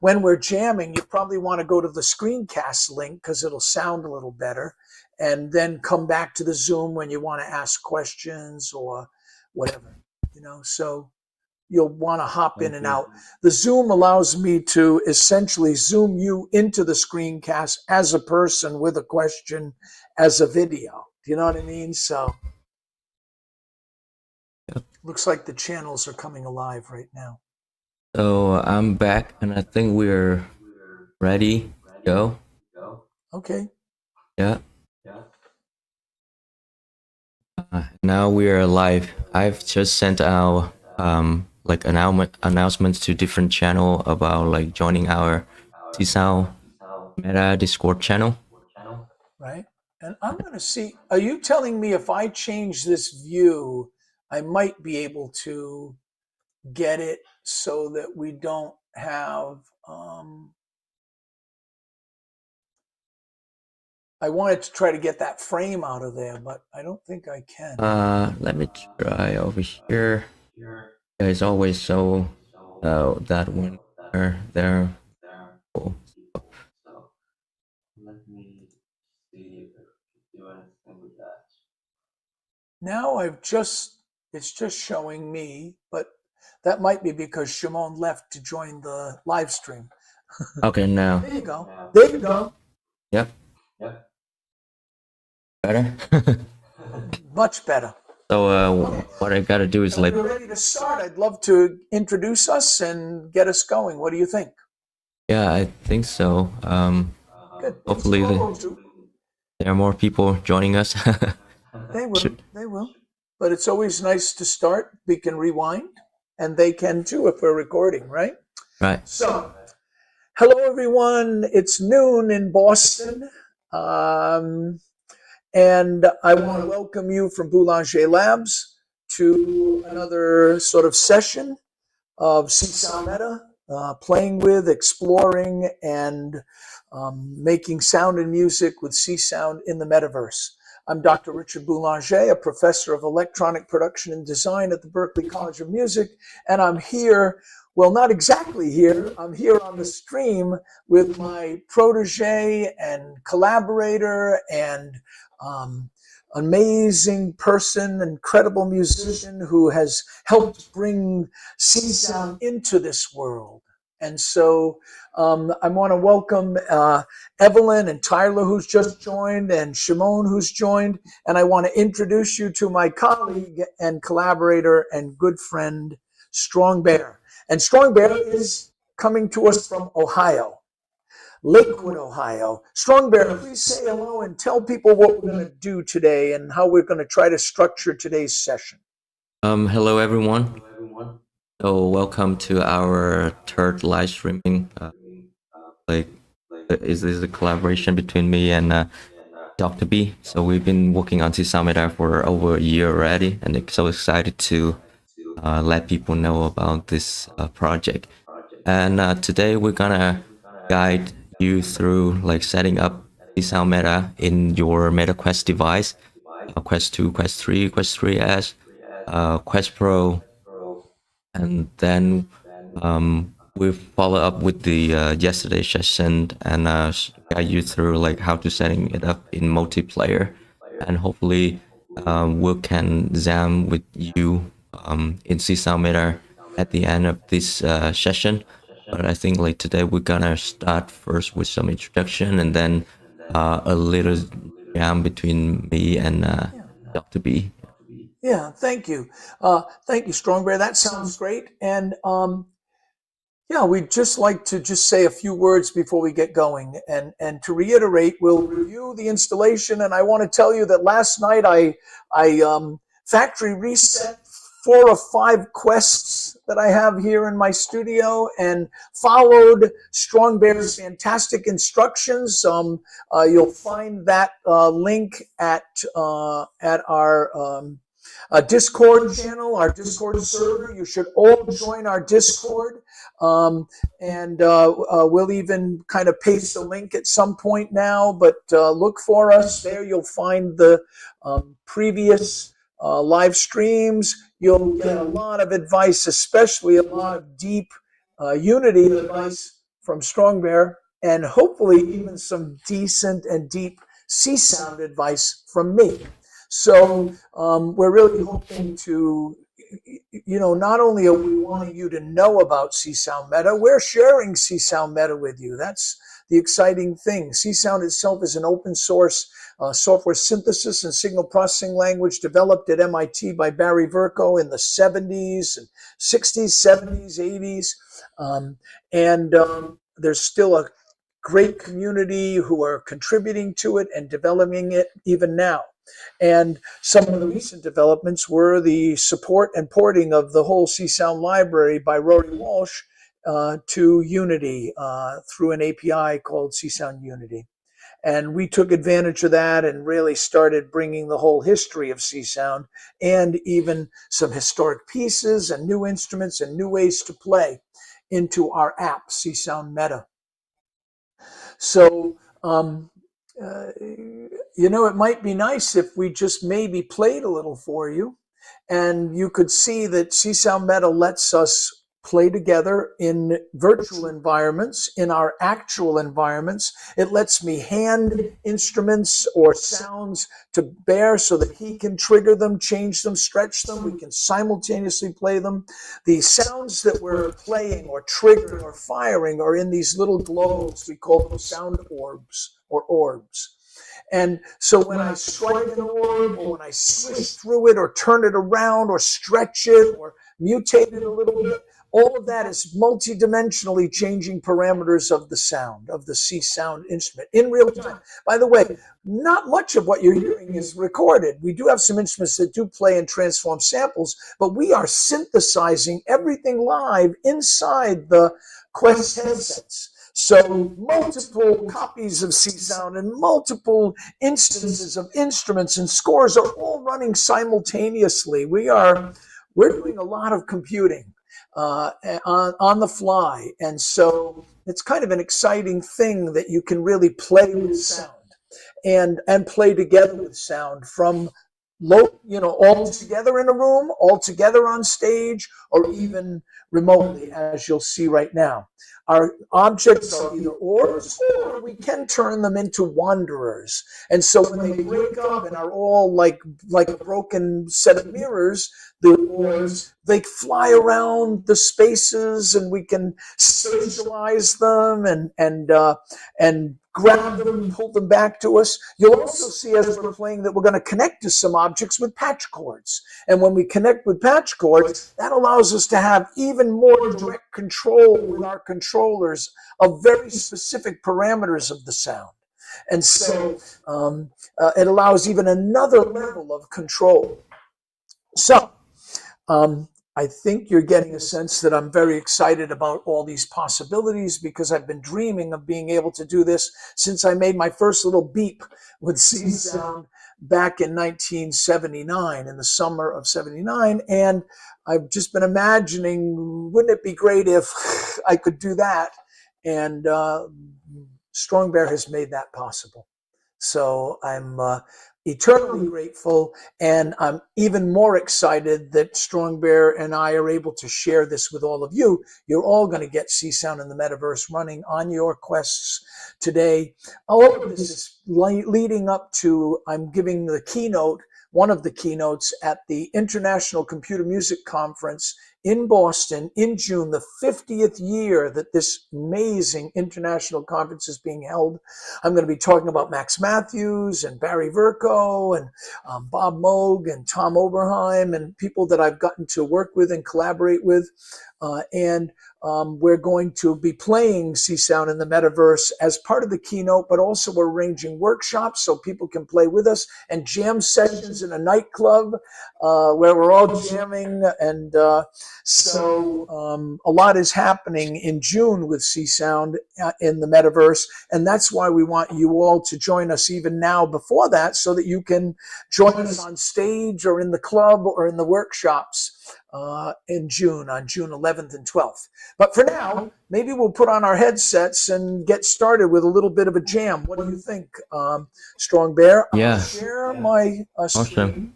when we're jamming, you probably want to go to the screencast link because it'll sound a little better, and then come back to the Zoom when you want to ask questions or whatever, so you'll want to hop in and out. The Zoom allows me to essentially zoom you into the screencast as a person with a question as a video. Do you know what I mean? So looks like the channels are coming alive right now. So I'm back, and I think we're ready to go. Okay. Yeah. Now we are live. I've just sent out like announcements to different channel about like joining our CsoundMeta Discord channel. Right. And I'm going to see, are you telling me if I change this view, I might be able to get it so that we don't have, I wanted to try to get that frame out of there, but I don't think I can. Let me try over here. Yeah, it's always so that one there. Cool. Let me see if I can do anything with that. Now it's just showing me, but that might be because Shimon left to join the live stream. Okay, now. There you go. There you go. Yep. Better? Much better. So what I gotta do is like... We're ready to start. I'd love to introduce us and get us going. What do you think? Yeah, I think so. Good. Hopefully there are more people joining us. They will. But it's always nice to start. We can rewind, and they can too if we're recording, right? Right. So, hello everyone. It's noon in Boston. And I want to welcome you from Boulanger Labs to another sort of session of CsoundMeta, playing with, exploring, and making sound and music with Csound in the Metaverse. I'm Dr. Richard Boulanger, a professor of electronic production and design at the Berklee College of Music, and I'm here, well, not exactly here, I'm here on the stream with my protege and collaborator and amazing person, incredible musician who has helped bring Csound into this world. And so I want to welcome Evelyn and Tyler, who's just joined, and Shimon, who's joined. And I want to introduce you to my colleague and collaborator and good friend, Strong Bear. And Strong Bear is coming to us from Ohio. Lakewood, Ohio. Strong Bear, please say hello and tell people what we're going to do today and how we're going to try to structure today's session. Hello everyone. So welcome to our third live streaming. This is a collaboration between me and Dr.B. So we've been working on CsoundMeta for over a year already, and I'm so excited to let people know about this project. And today we're gonna guide you through like setting up CsoundMeta in your MetaQuest device, Quest 2, Quest 3, Quest 3S, Quest Pro, and then we follow up with the yesterday's session and guide you through like how to setting it up in multiplayer, and hopefully we can jam with you in CsoundMeta at the end of this session. But I think like today we're gonna start first with some introduction and then a little jam between me and Dr.B. Yeah, thank you. Thank you, Strong Bear. That sounds great. And yeah, we'd just like to just say a few words before we get going. And to reiterate, we'll review the installation. And I want to tell you that last night I factory reset 4 or 5 quests that I have here in my studio and followed Strong Bear's fantastic instructions. You'll find that link at our Discord channel, our Discord server. You should all join our Discord. And we'll even kind of paste the link at some point now, but look for us there. You'll find the previous live streams. You'll get a lot of advice, especially a lot of deep Unity advice from Strong Bear, and hopefully even some decent and deep Csound advice from me. So we're really hoping to, not only are we wanting you to know about CsoundMeta, we're sharing CsoundMeta with you. That's the exciting thing. Csound itself is an open source software synthesis and signal processing language developed at MIT by Barry Vercoe in the 70s and 60s, 70s, 80s. There's still a great community who are contributing to it and developing it even now. And some of the recent developments were the support and porting of the whole Csound library by Rory Walsh to Unity through an API called Csound Unity. And we took advantage of that and really started bringing the whole history of Csound and even some historic pieces and new instruments and new ways to play into our app, CsoundMeta. So, it might be nice if we just maybe played a little for you, and you could see that CsoundMeta lets us play together in virtual environments, in our actual environments. It lets me hand instruments or sounds to Bear so that he can trigger them, change them, stretch them. We can simultaneously play them. The sounds that we're playing or triggering or firing are in these little globes. We call them sound orbs or orbs. And so when I strike an orb, or when I swish through it, or turn it around, or stretch it, or mutate it a little bit, all of that is multidimensionally changing parameters of the sound, of the Csound instrument in real time. By the way, not much of what you're hearing is recorded. We do have some instruments that do play and transform samples, but we are synthesizing everything live inside the Quest headsets. So multiple copies of Csound and multiple instances of instruments and scores are all running simultaneously. We're doing a lot of computing on the fly. And so it's kind of an exciting thing that you can really play with sound and play together with sound from all together in a room, all together on stage, or even remotely, as you'll see right now. Our objects are either orbs, or we can turn them into wanderers. And so when they break up and are all like a broken set of mirrors, the orbs, they fly around the spaces, and we can spatialize them and grab them and pull them back to us. You'll also see as we're playing that we're going to connect to some objects with patch cords. And when we connect with patch cords, that allows us to have even more direct control with our controllers of very specific parameters of the sound. And so it allows even another level of control. So I think you're getting a sense that I'm very excited about all these possibilities, because I've been dreaming of being able to do this since I made my first little beep with Csound back in 1979, in the summer of 79. And I've just been imagining, wouldn't it be great if I could do that? And Strong Bear has made that possible. So I'm eternally grateful, and I'm even more excited that Strong Bear and I are able to share this with all of you. You're all going to get Csound in the Metaverse running on your Quests today. All of this is leading up to, I'm giving the keynote, one of the keynotes at the International Computer Music Conference in Boston in June, the 50th year that this amazing international conference is being held. I'm going to be talking about Max Matthews and Barry Vercoe and Bob Moog and Tom Oberheim and people that I've gotten to work with and collaborate with. We're going to be playing Csound in the Metaverse as part of the keynote, but also we're arranging workshops so people can play with us, and jam sessions in a nightclub where we're all jamming. And so a lot is happening in June with Csound in the Metaverse, and that's why we want you all to join us even now before that, so that you can join us on stage or in the club or in the workshops in June, on June 11th and 12th. But for now, maybe we'll put on our headsets and get started with a little bit of a jam. What do you think, Strong Bear? Yeah. I'll share my screen,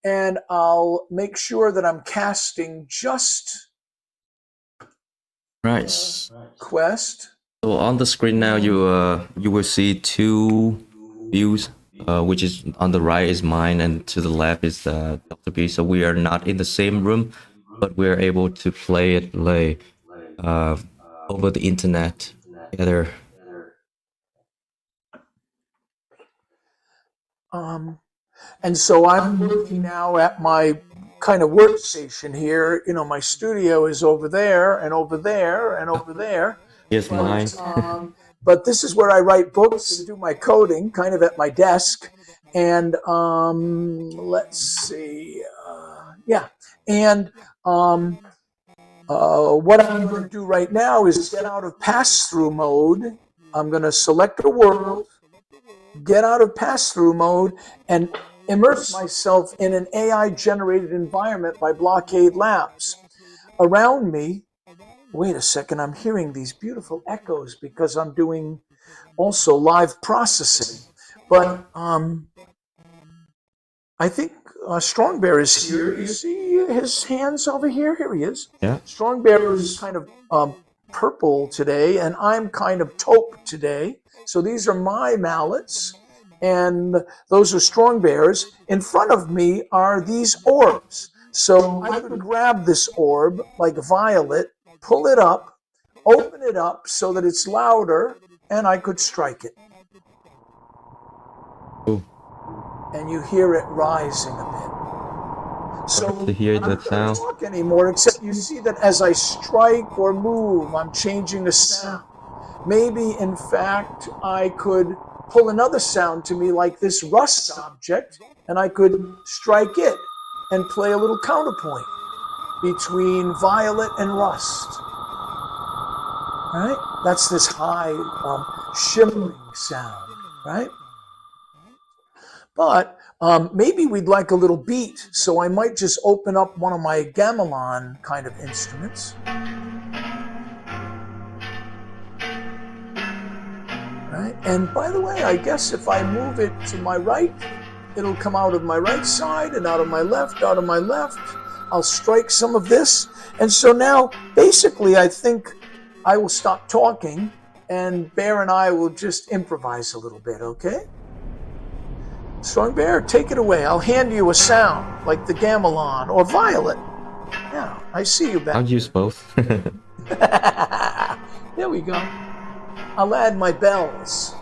and I'll make sure that I'm casting just Right. Quest. So on the screen now, you will see two views. Which is on the right is mine, and to the left is Dr.B. So we are not in the same room, but we're able to play it like over the internet together. And so I'm looking now at my kind of workstation here. You know, my studio is over there and over there and over there. Here's mine. But this is where I write books and do my coding, kind of at my desk. And let's see. And what I'm going to do right now is get out of pass-through mode. I'm going to select a world, get out of pass-through mode, and immerse myself in an AI-generated environment by Blockade Labs. Around me, wait a second, I'm hearing these beautiful echoes because I'm doing also live processing. But I think Strong Bear is here. You see his hands over here? Here he is. Yeah. Strong Bear is kind of purple today, and I'm kind of taupe today. So these are my mallets, and those are Strong Bears. In front of me are these orbs. So I could grab this orb like violet, pull it up, open it up so that it's louder, and I could strike it. Ooh. And you hear it rising a bit. So to hear I'm that not sound. going to talk anymore, except you see that as I strike or move, I'm changing a sound. Maybe, in fact, I could pull another sound to me like this rust object, and I could strike it and play a little counterpoint between violet and rust. Right? That's this high shimmering sound, right? But maybe we'd like a little beat, so I might just open up one of my gamelan kind of instruments. Right? And by the way, I guess if I move it to my right, it'll come out of my right side and out of my left, out of my left. I'll strike some of this. And so now, basically, I think I will stop talking, and Bear and I will just improvise a little bit, okay? Strong Bear, take it away. I'll hand you a sound, like the gamelan or violet. Yeah, I see you back. I'll use both. There we go. I'll add my bells.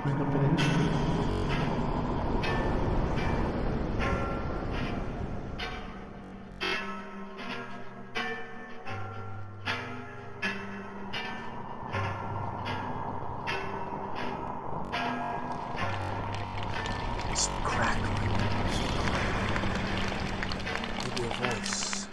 Bring up an instrument. It's crackling. Give you a voice.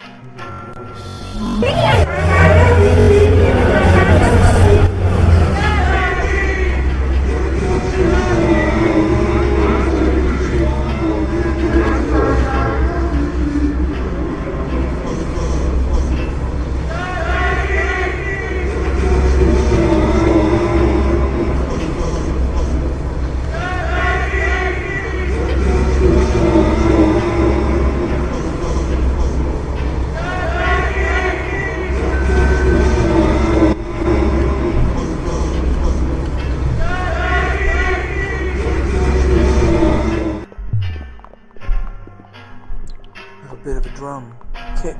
kick.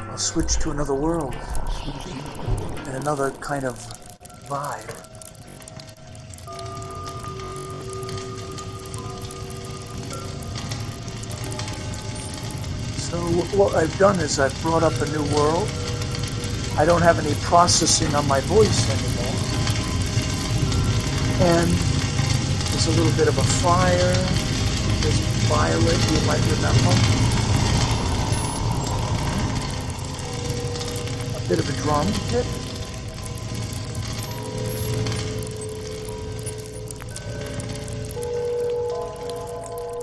I'll switch to another world and another kind of vibe. So what I've done is I've brought up a new world. I don't have any processing on my voice anymore. And there's a little bit of a fire. There's violet, you might remember. A bit of a drum kit.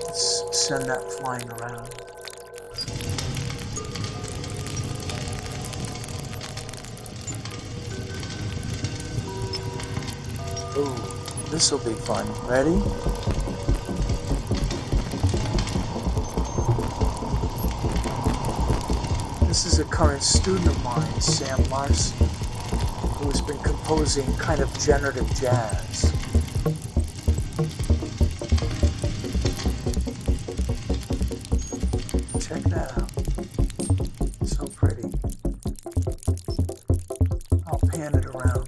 Let's send that flying around. Ooh, this will be fun. Ready? This is a current student of mine, Sam Larson, who has been composing kind of generative jazz. Check that out. So pretty. I'll pan it around.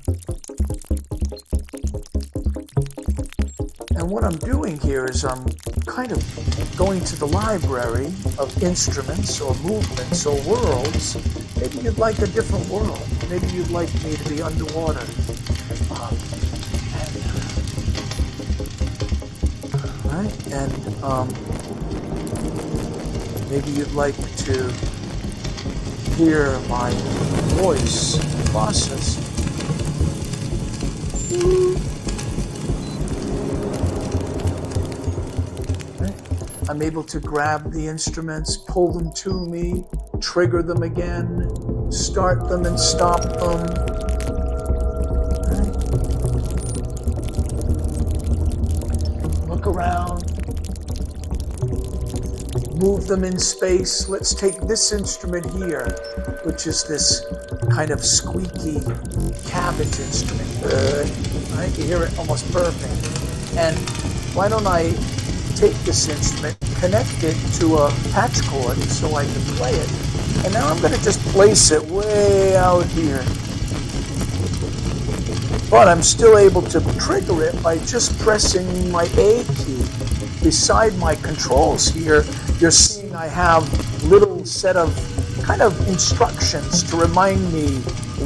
And what I'm doing here is I'm kind of going to the library of instruments or movements or worlds. Maybe you'd like a different world. Maybe you'd like me to be underwater. Maybe you'd like to hear my voice process. I'm able to grab the instruments, pull them to me, trigger them again, start them and stop them. Right. Look around, move them in space. Let's take this instrument here, which is this kind of squeaky cabbage instrument. Right? You hear it almost perfect. And why don't I take this instrument, connect it to a patch cord so I can play it. And now I'm going to just place it way out here. But I'm still able to trigger it by just pressing my A key. Beside my controls here, you're seeing I have a little set of kind of instructions to remind me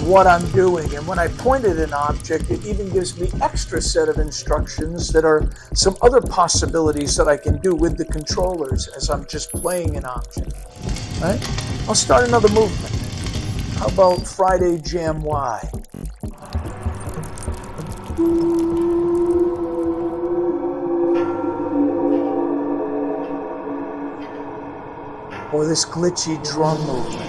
what I'm doing. And when I point at an object, it even gives me extra set of instructions that are some other possibilities that I can do with the controllers as I'm just playing an object. Right? I'll start another movement. How about Friday Jam Y? Or this glitchy drum movement.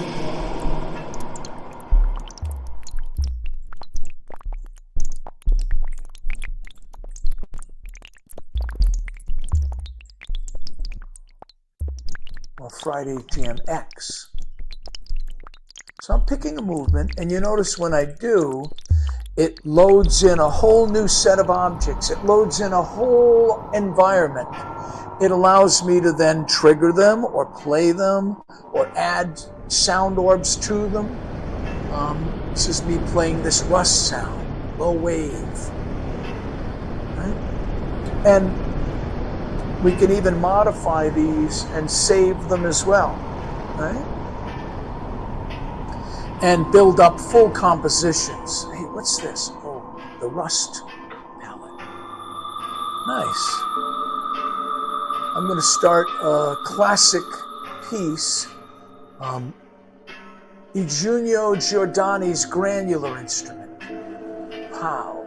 Or Friday Jam X. So I'm picking a movement, and you notice when I do, it loads in a whole new set of objects. It loads in a whole environment. It allows me to then trigger them or play them or add sound orbs to them. This is me playing this rust sound, low wave. Right? And we can even modify these and save them as well. Right? And build up full compositions. Hey, what's this? Oh, the rust palette. Nice. I'm going to start a classic piece, Eugenio Giordani's granular instrument. Pow.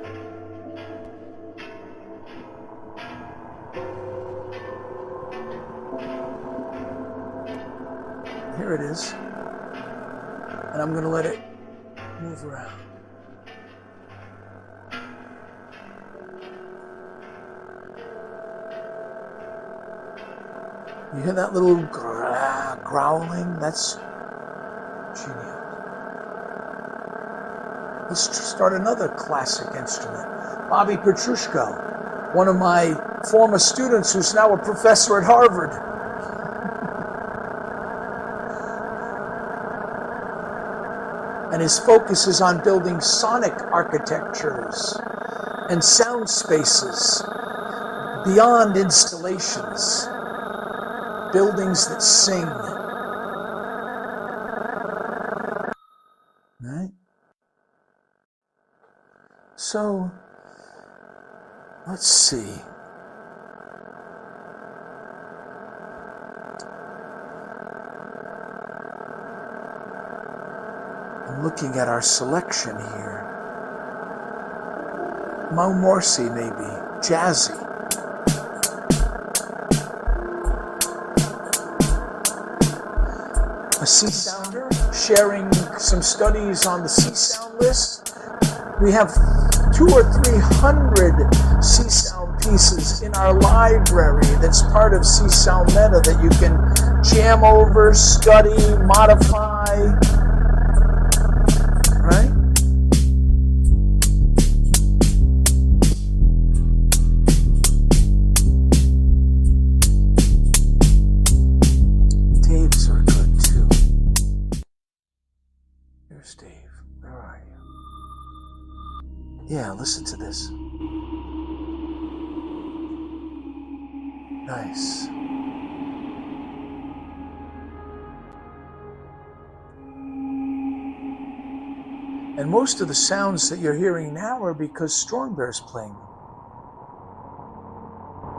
Here it is. And I'm going to let it move around. You hear that little growling? That's genius. Let's start another classic instrument. Bobby Petrushko, one of my former students who's now a professor at Harvard. And his focus is on building sonic architectures and sound spaces beyond installations, buildings that sing. Right? So, let's see. I'm looking at our selection here. Mo Morsi, maybe. Jazzy. A C-sounder, sharing some studies on the C-sound list. We have 200 or 300 C-sound pieces in our library that's part of CsoundMeta that you can jam over, study, modify, right? Dave's are good too. Here's Dave. Where are you? Yeah, listen to this. Nice. And most of the sounds that you're hearing now are because Strong Bear's playing them.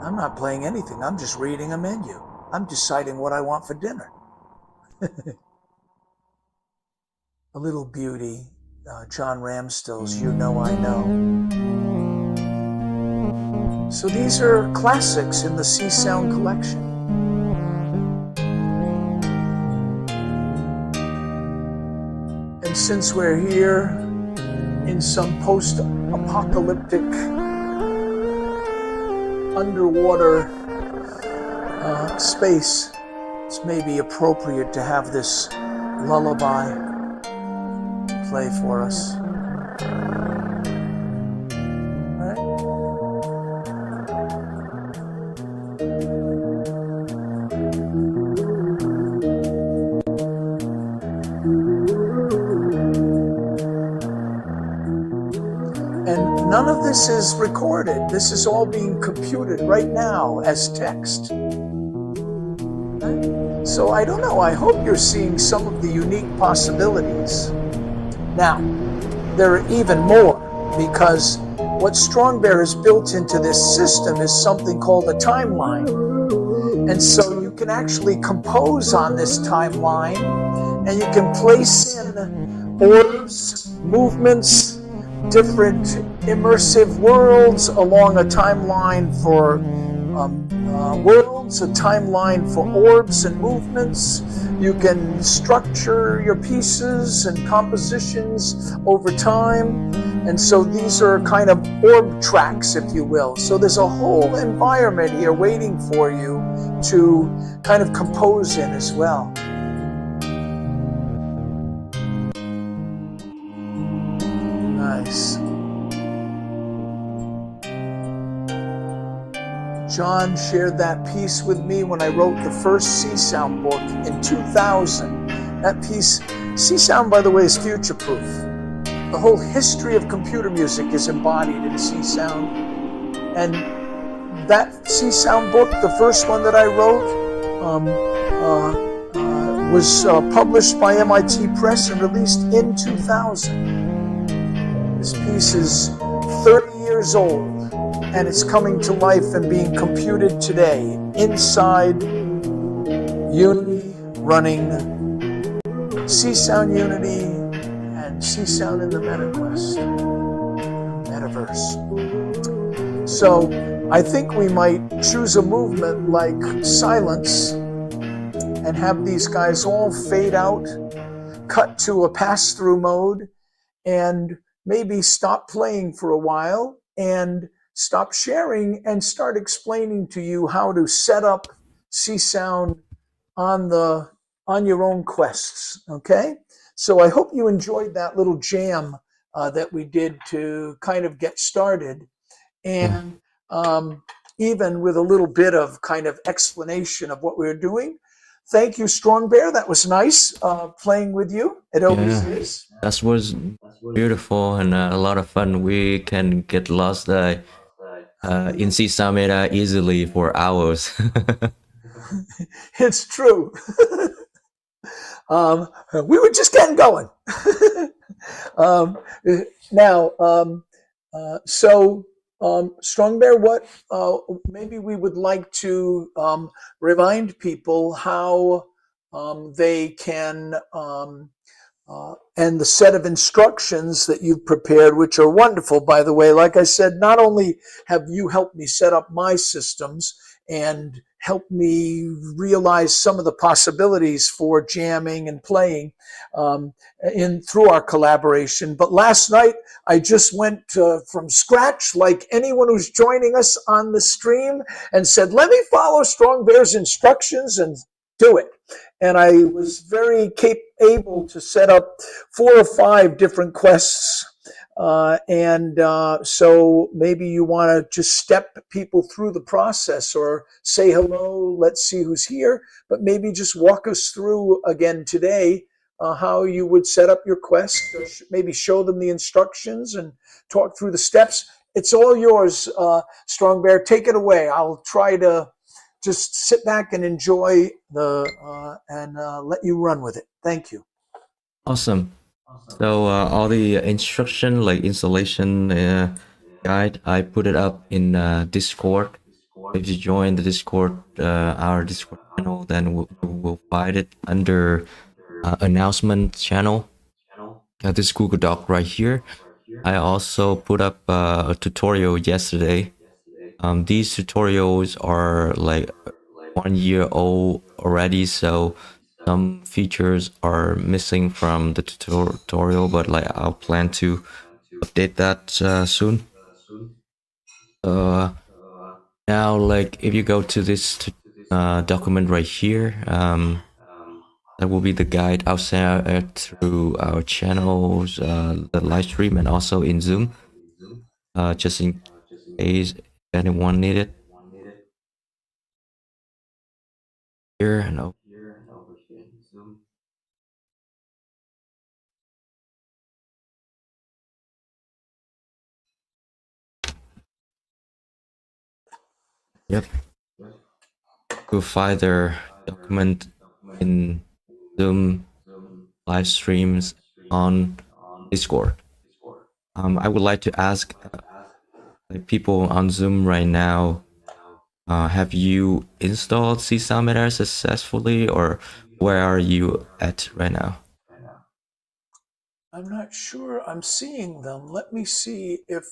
I'm not playing anything. I'm just reading a menu. I'm deciding what I want for dinner. A little beauty. John Ramstill's You Know I Know. So these are classics in the C-Sound collection. And since we're here in some post-apocalyptic underwater space, it's maybe appropriate to have this lullaby play for us. Right? And none of this is recorded. This is all being computed right now as text. Right? So I don't know. I hope you're seeing some of the unique possibilities. Now, there are even more, because what Strong Bear has built into this system is something called a timeline. And so you can actually compose on this timeline, and you can place in orbs, movements, different immersive worlds along a timeline for worlds, a timeline for orbs and movements. You can structure your pieces and compositions over time. And so these are kind of orb tracks, if you will. So there's a whole environment here waiting for you to kind of compose in as well. Nice. John shared that piece with me when I wrote the first C-Sound book in 2000. That piece, C-Sound, by the way, is future-proof. The whole history of computer music is embodied in C-Sound. And that C-Sound book, the first one that I wrote, was published by MIT Press and released in 2000. This piece is 30 years old. And it's coming to life and being computed today inside Unity, running Csound Unity and Csound in the Metaverse. So I think we might choose a movement like silence and have these guys all fade out, cut to a pass-through mode, and maybe stop playing for a while and stop sharing and start explaining to you how to set up Csound on your own quests, okay? So I hope you enjoyed that little jam that we did to kind of get started. And even with a little bit of kind of explanation of what we were doing. Thank you, Strong Bear. That was nice playing with you. It always is. That was beautiful and a lot of fun. We can get lost in CsoundMeta easily for hours. It's true. We were just getting going. Now, Strong Bear, what maybe we would like to remind people how they can and the set of instructions that you've prepared, which are wonderful, by the way. Like I said, not only have you helped me set up my systems and helped me realize some of the possibilities for jamming and playing through our collaboration, but last night I just went from scratch, like anyone who's joining us on the stream, and said, let me follow Strong Bear's instructions and do it. And I was very able to set up 4 or 5 different quests. So maybe you want to just step people through the process or say hello, let's see who's here, but maybe just walk us through again today how you would set up your quest, or maybe show them the instructions and talk through the steps. It's all yours, Strong Bear. Take it away. I'll try to just sit back and enjoy and let you run with it. Thank you. Awesome. So all the instruction, like installation guide, I put it up in Discord. If you join the Discord, our Discord channel, then we'll find it under announcement channel. This Google Doc right here. I also put up a tutorial yesterday. These tutorials are like 1 year old already, so some features are missing from the tutorial, but like I'll plan to update that soon. Now, like if you go to this document right here, that will be the guide. I'll share it through our channels, the live stream, and also in Zoom, just in case anyone need it. Here and over here in Zoom. Yep. You'll find their document in Zoom live streams on Discord. I would like to ask people on Zoom right now, have you installed CsoundMeta successfully, or where are you at right now? I'm not sure I'm seeing them. Let me see if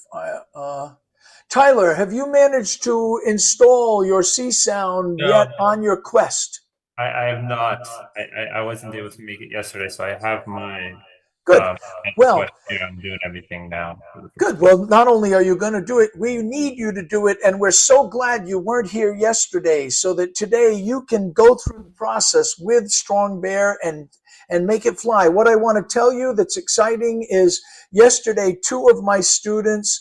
Tyler, have you managed to install your Csound yet on your Quest? I have not. I wasn't able to make it yesterday, so I have my good. Well, I'm doing everything now. Good. Well, not only are you going to do it, we need you to do it, and we're so glad you weren't here yesterday, so that today you can go through the process with Strong Bear and make it fly. What I want to tell you that's exciting is yesterday 2 of my students,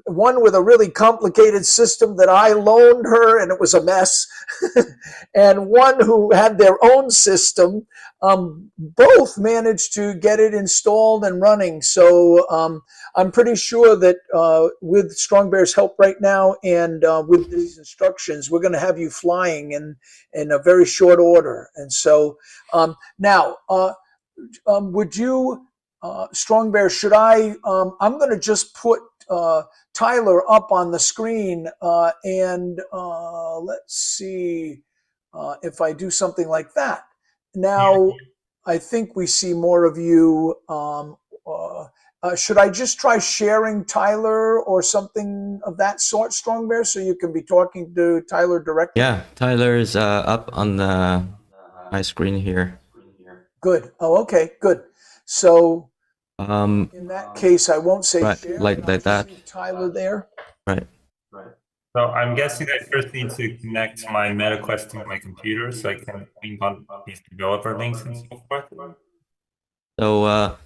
one with a really complicated system that I loaned her and it was a mess, and one who had their own system, both managed to get it installed and running. So I'm pretty sure that with Strong Bear's help right now and with these instructions, we're going to have you flying in a very short order. And so now, would you, Strong Bear, should I'm going to just put Tyler up on the screen and let's see if I do something like that. Now, I think we see more of you. Should I just try sharing Tyler or something of that sort, Strong Bear, so you can be talking to Tyler directly? Yeah, Tyler is up on my screen here. Good. Oh, okay, good. So in that case, I won't say right, share, like that. Tyler there. Right. So I'm guessing I first need to connect my MetaQuest to my computer so I can link on these developer links and so forth. So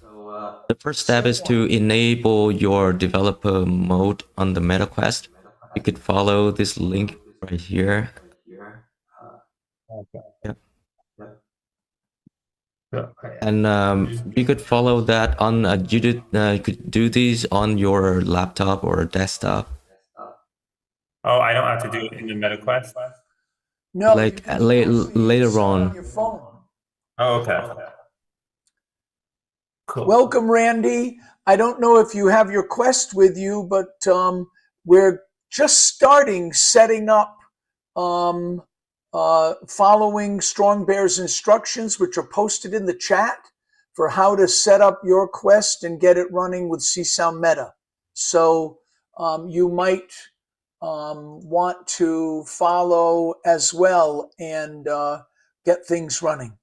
The first step is to enable your developer mode on the MetaQuest. You could follow this link right here. Okay. Yep. So, And you could follow that on you could do these on your laptop or desktop. oh, I don't have to do it in the MetaQuest? No, Like you can actually later see it on. your phone. Oh, okay. Cool. Welcome, Randy. I don't know if you have your Quest with you, but we're just starting setting up, following Strong Bear's instructions, which are posted in the chat for how to set up your Quest and get it running with CsoundMeta. So you might want to follow as well and get things running.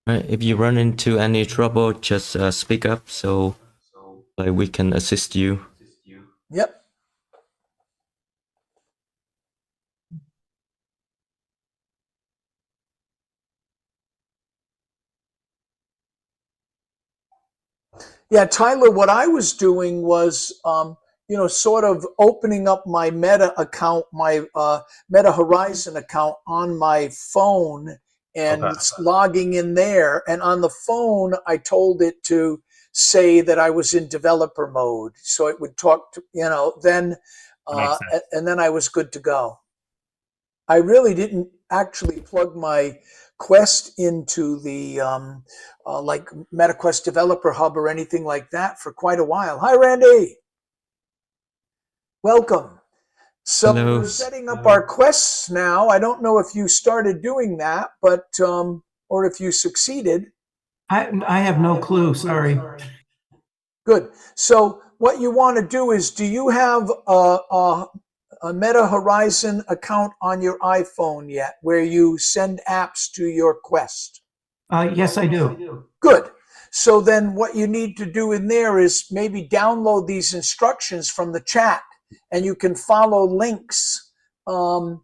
Right, if you run into any trouble, just speak up so like we can assist you. Yep. Yeah, Tyler, what I was doing was, sort of opening up my Meta account, my Meta Horizon account on my phone and Okay. logging in there. And on the phone, I told it to say that I was in developer mode. So it would talk to, then, Makes sense. and then I was good to go. I really didn't actually plug my Quest into the like MetaQuest Developer Hub or anything like that for quite a while. Hi, Randy. Welcome. So Hello. we're setting up our quests now. I don't know if you started doing that, but or if you succeeded. I have no clue. Sorry. Good. So what you want to do is, do you have a Meta Horizon account on your iPhone yet where you send apps to your Quest? Yes, I do. Good. So then what you need to do in there is maybe download these instructions from the chat, and you can follow links from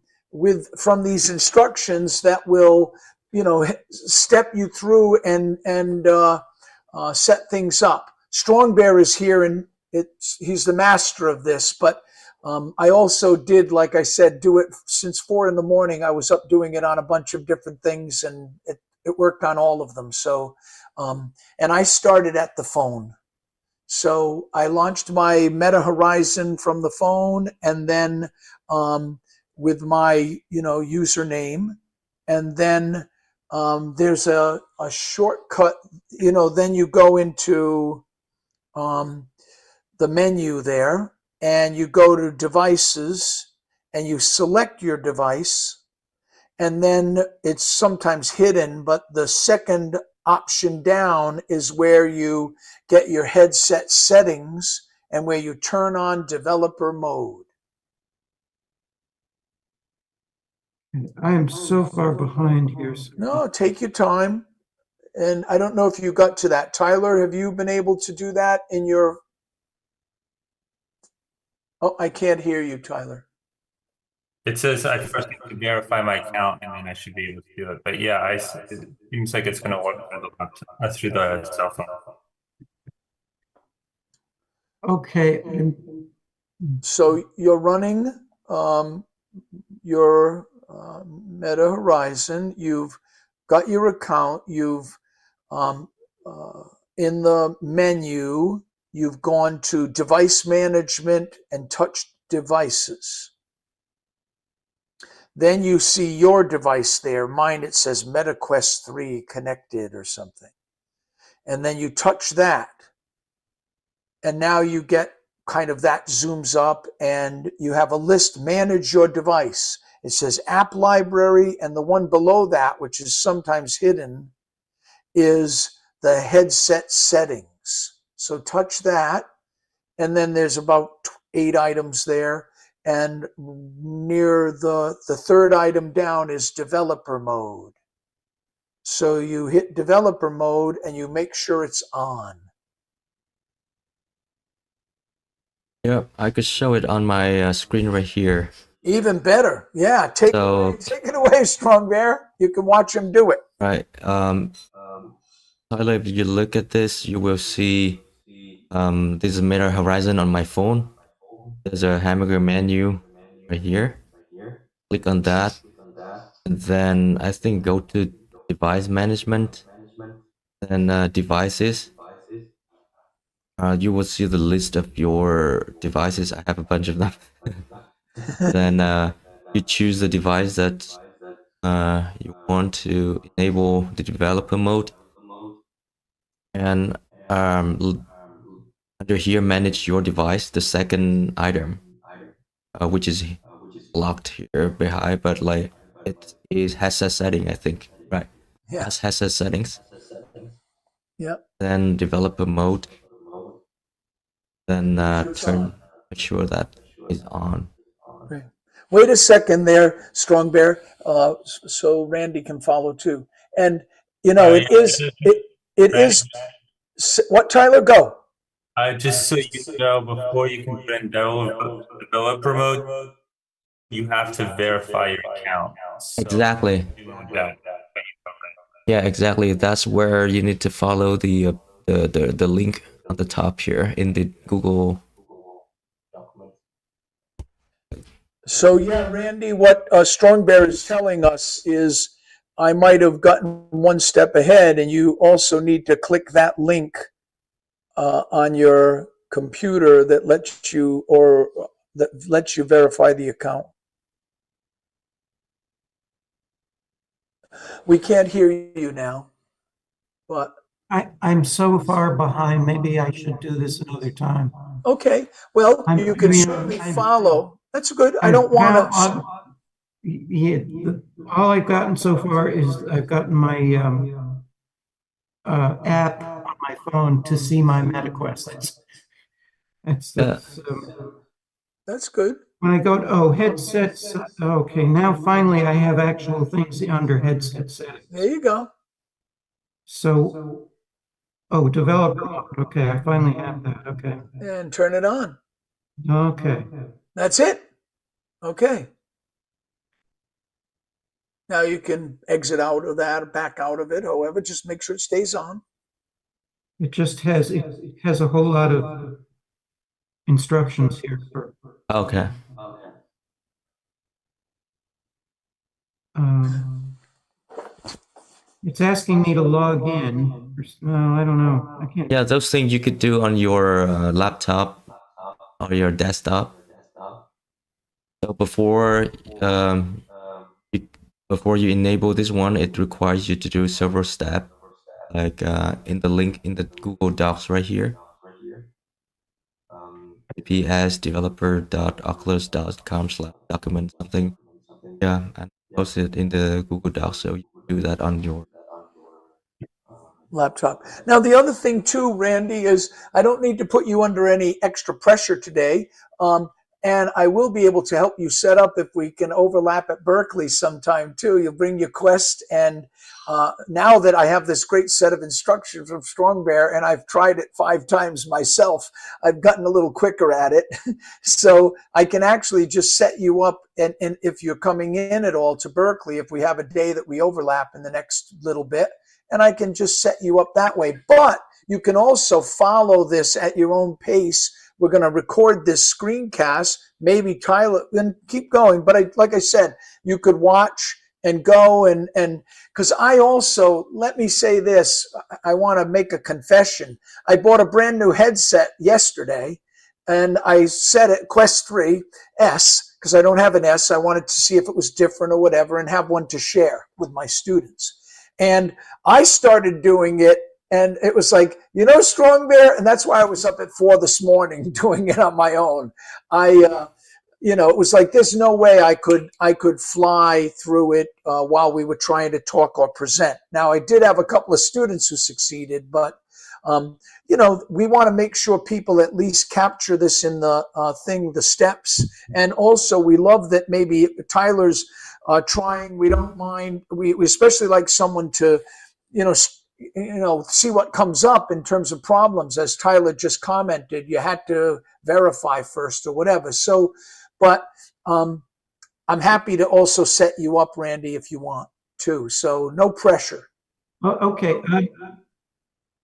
these instructions that will, step you through and set things up. Strong Bear is here, and he's the master of this, but I also did, like I said, do it since 4 a.m. I was up doing it on a bunch of different things, and it worked on all of them. So, and I started at the phone. So I launched my Meta Horizon from the phone, and then with my, username, and then there's a shortcut, then you go into the menu there, and you go to devices, and you select your device, and then it's sometimes hidden, but the second option down is where you get your headset settings and where you turn on developer mode. I am so far behind here. No, take your time. And I don't know if you got to that. Tyler, have you been able to do that in your... Oh, I can't hear you, Tyler. It says I first need to verify my account, and then I should be able to do it. But yeah, it seems like it's going to work through the cell phone. Okay. So you're running your Meta Horizon. You've got your account. You've in the menu, you've gone to device management and touched devices. Then you see your device there. Mine, it says MetaQuest 3 connected or something. And then you touch that. And now you get kind of that zooms up, and you have a list, manage your device. It says app library, and the one below that, which is sometimes hidden, is the headset settings. So touch that, and then there's about 8 items there. And near the third item down is developer mode. So you hit developer mode and you make sure it's on. Yeah, I could show it on my screen right here. Even better. Yeah, take it away, Strong Bear. You can watch him do it. Right. Tyler, if you look at this, you will see this is Meta Horizon on my phone. There's a hamburger menu right here. Click on that. And then I think go to device management. Then devices. You will see the list of your devices. I have a bunch of them. Then you choose the device that you want to enable the developer mode. And under here, manage your device, the second item, which is locked here behind, but like it is headset setting, I think, right? Yeah. That's headset settings. Yeah. Then developer mode. Then make sure that is on. Great. Wait a second there, Strong Bear, so Randy can follow too. And you know, it is what, Tyler, go. Just so you know, before you can put in developer mode, you have to verify your account. So Exactly. that. Yeah, exactly. That's where you need to follow the link on the top here in the Google. So yeah, Randy, what Strong Bear is telling us is I might have gotten one step ahead, and you also need to click that link on your computer that lets you verify the account. We can't hear you now, but I'm so far behind. Maybe I should do this another time. okay. Well, you can certainly follow. That's good. I don't want to. Yeah, all I've gotten so far is I've gotten my app on my phone to see my MetaQuest. That's good. When I go to headsets, okay, now finally I have actual things under headset settings. There you go. So, developer mode. Okay, I finally have that. Okay. And turn it on. Okay. That's it. Okay. Now you can exit out of that or back out of it, however, just make sure it stays on. It has a whole lot of instructions here for. Okay. It's asking me to log in. No, I don't know. I can't. Yeah, those things you could do on your laptop or your desktop. So before you enable this one, it requires you to do several steps, like in the link in the Google Docs right here. APKs developer.oculus.com/document something. Yeah, and post it in the Google Docs, so you do that on your laptop. Now, the other thing too, Randy, is I don't need to put you under any extra pressure today. And I will be able to help you set up if we can overlap at Berkeley sometime too. You'll bring your Quest, and now that I have this great set of instructions from Strong Bear, and I've tried it 5 times myself, I've gotten a little quicker at it. So I can actually just set you up, and if you're coming in at all to Berkeley, if we have a day that we overlap in the next little bit, and I can just set you up that way. But you can also follow this at your own pace. We're going to record this screencast. Maybe Tyler, then keep going. But like I said, you could watch and go and because I also, let me say this, I want to make a confession. I bought a brand new headset yesterday, and I set it Quest 3 S because I don't have an S. I wanted to see if it was different or whatever and have one to share with my students. And I started doing it, and it was like, Strong Bear, and that's why I was up at 4 this morning doing it on my own. It was like, there's no way I could fly through it while we were trying to talk or present. Now, I did have a couple of students who succeeded, but we want to make sure people at least capture this in the the steps. And also, we love that maybe Tyler's trying. We don't mind. We especially like someone to, see what comes up in terms of problems. As Tyler just commented, you had to verify first or whatever. So, but I'm happy to also set you up, Randy, if you want to. So no pressure. Okay.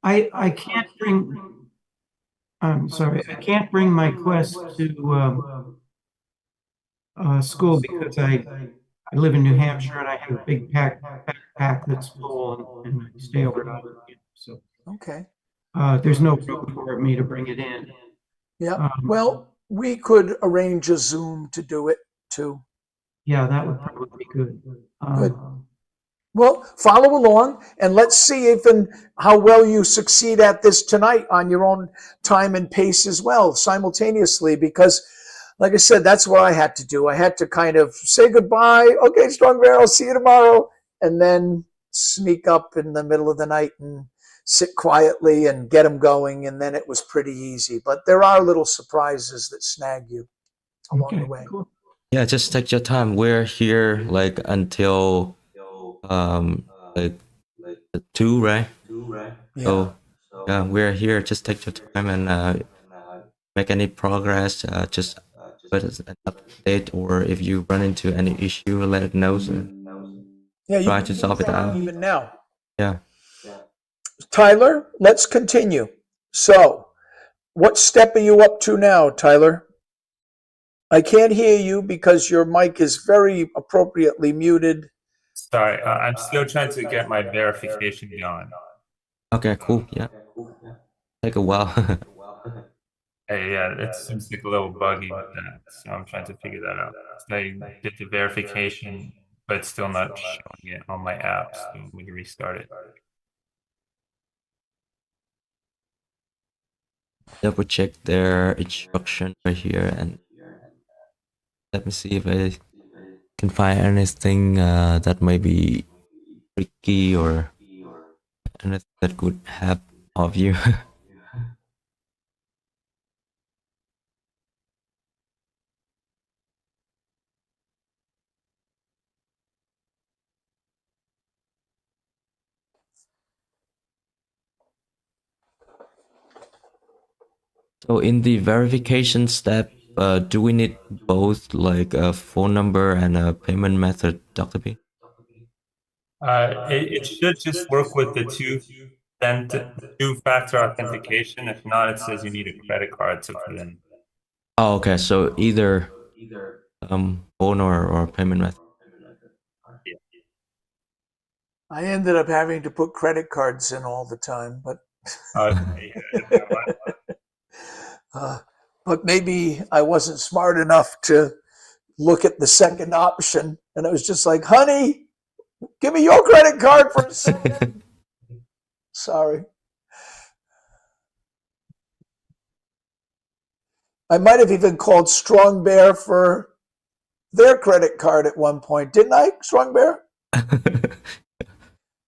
I can't bring. I'm sorry, I can't bring my Quest to school because I live in New Hampshire and I have a big backpack that's full and I stay overnight. So Okay. there's no room for me to bring it in. Yeah. Well, we could arrange a Zoom to do it too. Yeah, that would probably be good. Good. Well, follow along and let's see if and how well you succeed at this tonight on your own time and pace as well, simultaneously, because like I said, that's what I had to do. I had to kind of say goodbye. Okay, Strong Bear, I'll see you tomorrow. And then sneak up in the middle of the night and sit quietly and get them going. And then it was pretty easy. But there are little surprises that snag you along the way. Cool. Yeah, just take your time. We're here like until like 2, right? Yeah. So yeah, we're here. Just take your time and make any progress. Just put us an update, or if you run into any issue, let it know. So Yeah, you try can to do solve it that out. even now. Yeah. Tyler, let's continue. So, what step are you up to now, Tyler? I can't hear you because your mic is very appropriately muted. Sorry, I'm still trying to get my verification going. Okay. Cool. Yeah. Take a while. Hey, yeah, it seems like a little buggy with that, so I'm trying to figure that out. So I did the verification, but it's still not showing it on my app, so I'm going to restart it. Double check their instruction right here, and let me see if I can find anything that may be tricky or anything that could help of you. So in the verification step, do we need both like a phone number and a payment method, Dr. B? It should just work with the two-factor authentication. If not, it says you need a credit card to put in. Oh, okay. So either phone or payment method. Yeah. I ended up having to put credit cards in all the time, but but maybe I wasn't smart enough to look at the second option, and it was just like, honey, give me your credit card for a second. Sorry. I might have even called Strong Bear for their credit card at one point, didn't I, Strong Bear?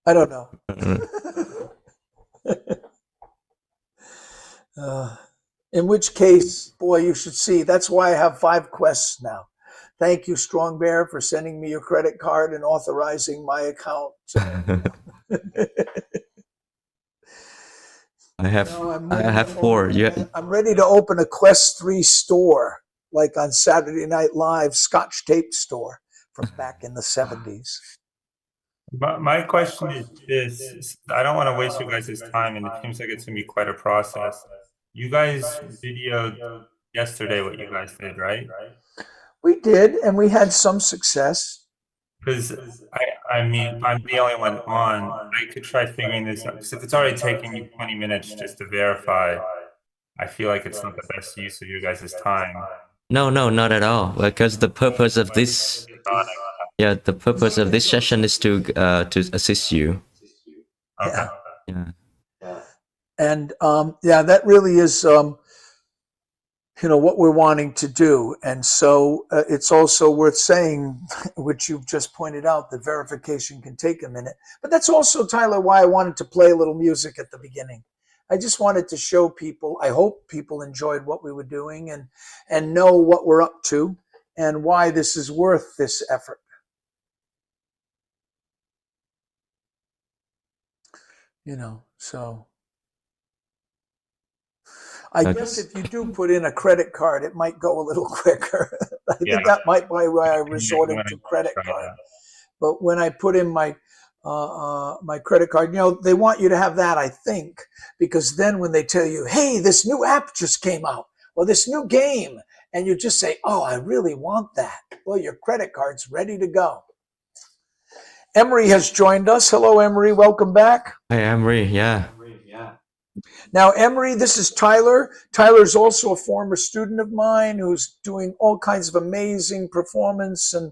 I don't know. In which case, boy, you should see. That's why I have 5 quests now. Thank you, Strong Bear, for sending me your credit card and authorizing my account. I have 4. Yeah. I'm ready to open a Quest 3 store, like on Saturday Night Live, Scotch tape store from back in the 70s. My question is this: I don't want to waste your guys' time, and it seems like it's gonna be quite a process. You guys videoed yesterday what you guys did, right? We did, and we had some success. Because I mean, if I'm the only one on, I could try figuring this out. Because if it's already taking you 20 minutes just to verify, I feel like it's not the best use of your guys' time. No, not at all. Because the purpose of this, the purpose of this session is to assist you. Okay. Yeah. And that really is what we're wanting to do. And so it's also worth saying, which you've just pointed out, that verification can take a minute. But that's also, Tyler, why I wanted to play a little music at the beginning. I just wanted to show people, I hope people enjoyed what we were doing and know what we're up to and why this is worth this effort. So I guess if you do put in a credit card, it might go a little quicker. I think that might be why I resorted to credit card. But when I put in my my credit card. They want you to have that, I think, because then when they tell you, hey, this new app just came out, or this new game, and you just say, oh, I really want that. Well, your credit card's ready to go. Emery has joined us. Hello, Emery. Welcome back. Hi, Emery. Yeah. Now, Emery, this is Tyler. Tyler's also a former student of mine who's doing all kinds of amazing performance and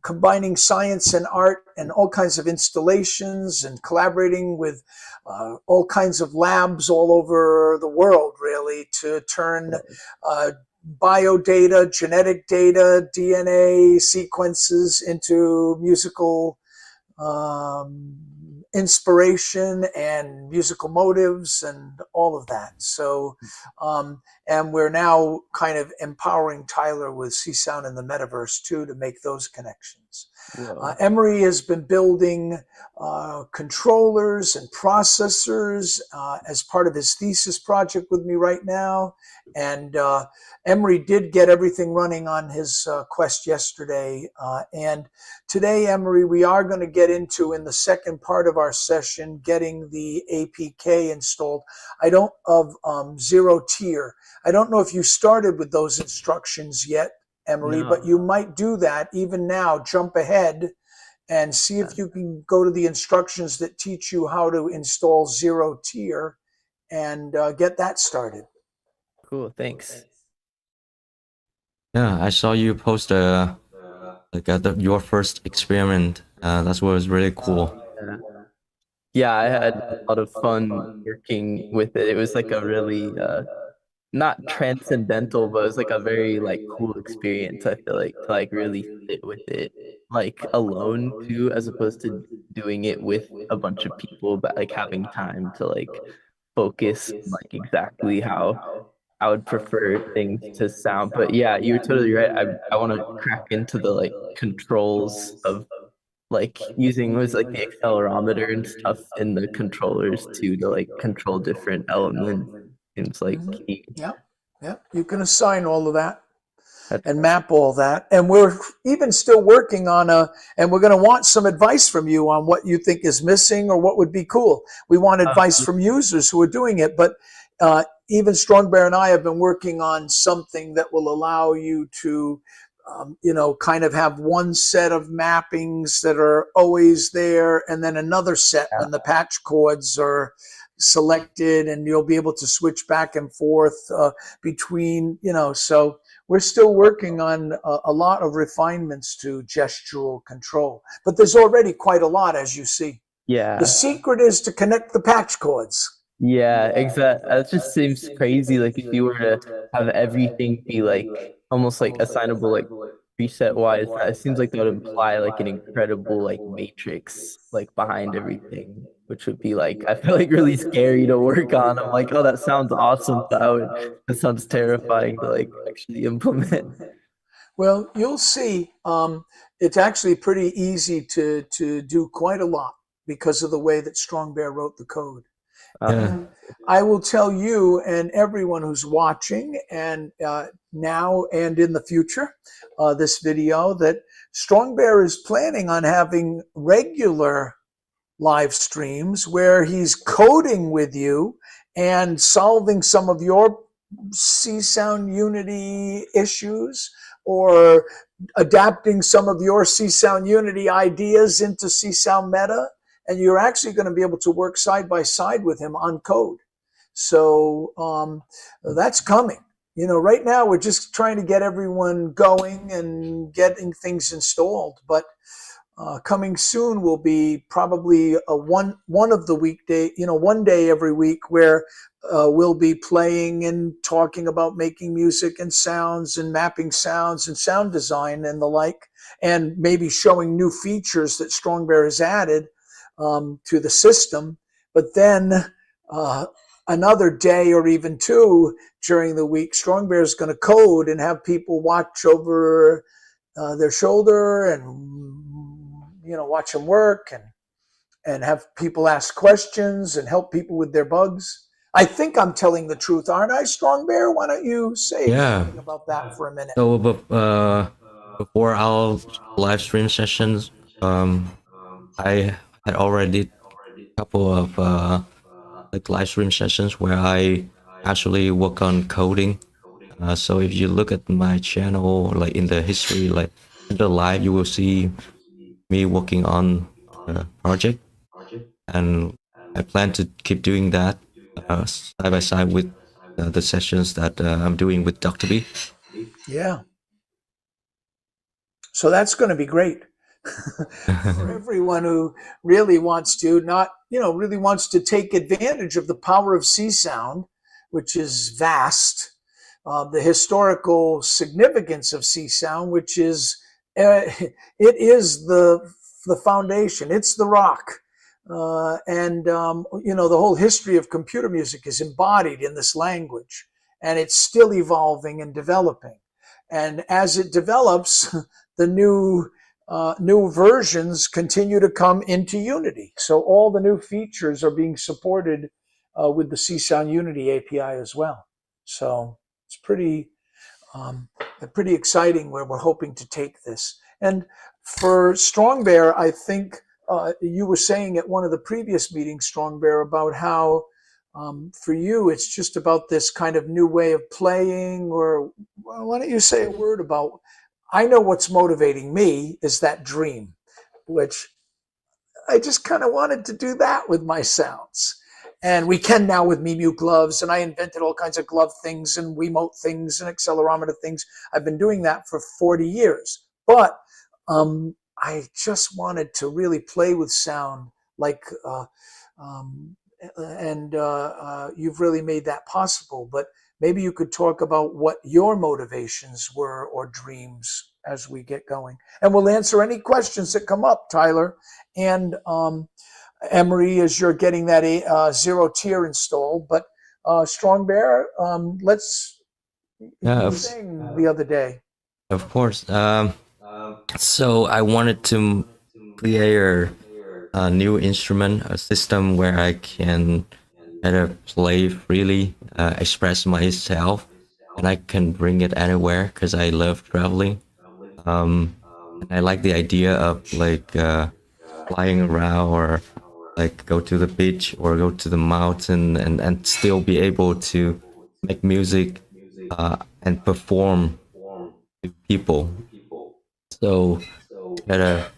combining science and art and all kinds of installations and collaborating with all kinds of labs all over the world, really, to turn bio data, genetic data, DNA sequences into musical inspiration and musical motives and all of that. So, and we're now kind of empowering Tyler with Csound and the Metaverse too, to make those connections. Emery has been building controllers and processors as part of his thesis project with me right now. And Emery did get everything running on his Quest yesterday. And today, Emery, we are going to get into, in the second part of our session, getting the APK installed. Of ZeroTier. I don't know if you started with those instructions yet, Emery, but you might do that even now. Jump ahead and see if you can go to the instructions that teach you how to install ZeroTier and get that started. Cool, thanks. Yeah, I saw you post your first experiment. That was really cool. Yeah, I had a lot of fun working with it. It was like a really not transcendental, but it was like a very like cool experience. I feel like to like really sit with it like alone too, as opposed to doing it with a bunch of people, but like having time to like focus on, like exactly how I would prefer things to sound. But yeah, you're totally right. I want to crack into the like controls of like using was like the accelerometer and stuff in the controllers too, to like control different elements. Seems like key. Yeah, you can assign all of that That's and map all that. And we're even still working on and we're going to want some advice from you on what you think is missing or what would be cool. We want advice from users who are doing it, but even Strong Bear and I have been working on something that will allow you to kind of have one set of mappings that are always there, and then another set when the patch chords are selected, and you'll be able to switch back and forth between, so we're still working on a lot of refinements to gestural control, but there's already quite a lot, as you see. Yeah. The secret is to connect the patch chords. Yeah, exactly. That just seems crazy. Like if you were to have everything be like almost like assignable like preset wise, it seems like that would imply like an incredible like matrix like behind everything, which would be like I feel like really scary to work on. I'm like, oh, that sounds awesome, but that sounds terrifying to like actually implement. Well, you'll see. It's actually pretty easy to do quite a lot because of the way that Strong Bear wrote the code. And I will tell you and everyone who's watching and now and in the future this video that Strong Bear is planning on having regular live streams where he's coding with you and solving some of your Csound Unity issues or adapting some of your Csound Unity ideas into CsoundMeta. And you're actually going to be able to work side by side with him on code. So that's coming. Right now we're just trying to get everyone going and getting things installed. But coming soon will be probably one of the weekday, one day every week where we'll be playing and talking about making music and sounds and mapping sounds and sound design and the like, and maybe showing new features that Strong Bear has added to the system. But then another day or even two during the week, Strong Bear is going to code and have people watch over their shoulder and watch them work and have people ask questions and help people with their bugs. I think I'm telling the truth, aren't I, Strong Bear? Why don't you say something about that for a minute? So before our live stream sessions, I I already did a couple of like live stream sessions where I actually work on coding. So if you look at my channel, like in the history, like in the live, you will see me working on a project, and I plan to keep doing that side by side with the sessions that I'm doing with Dr.B. Yeah. So that's going to be great for everyone who really wants to not, really wants to take advantage of the power of Csound, which is vast, the historical significance of Csound, which is it is the foundation, it's the rock. And the whole history of computer music is embodied in this language, and it's still evolving and developing. And as it develops, the new versions continue to come into Unity. So all the new features are being supported with the Csound Unity API as well. So it's pretty exciting where we're hoping to take this. And for Strong Bear, I think you were saying at one of the previous meetings, Strong Bear, about how for you it's just about this kind of new way of playing. Or why don't you say a word about? I know what's motivating me is that dream, which I just kind of wanted to do that with my sounds. And we can now with Mimu gloves, and I invented all kinds of glove things and Wiimote things and accelerometer things. I've been doing that for 40 years. But I just wanted to really play with sound, like, and you've really made that possible. But maybe you could talk about what your motivations were or dreams as we get going. And we'll answer any questions that come up, Tyler. And Emery, as you're getting that ZeroTier installed. But Strong Bear, let's, you were saying the other day. Of course. So I wanted to create a new instrument, a system where I can better play freely, express myself, and I can bring it anywhere because I love traveling. And I like the idea of like flying around, or like go to the beach or go to the mountain, and still be able to make music and perform to people. So had a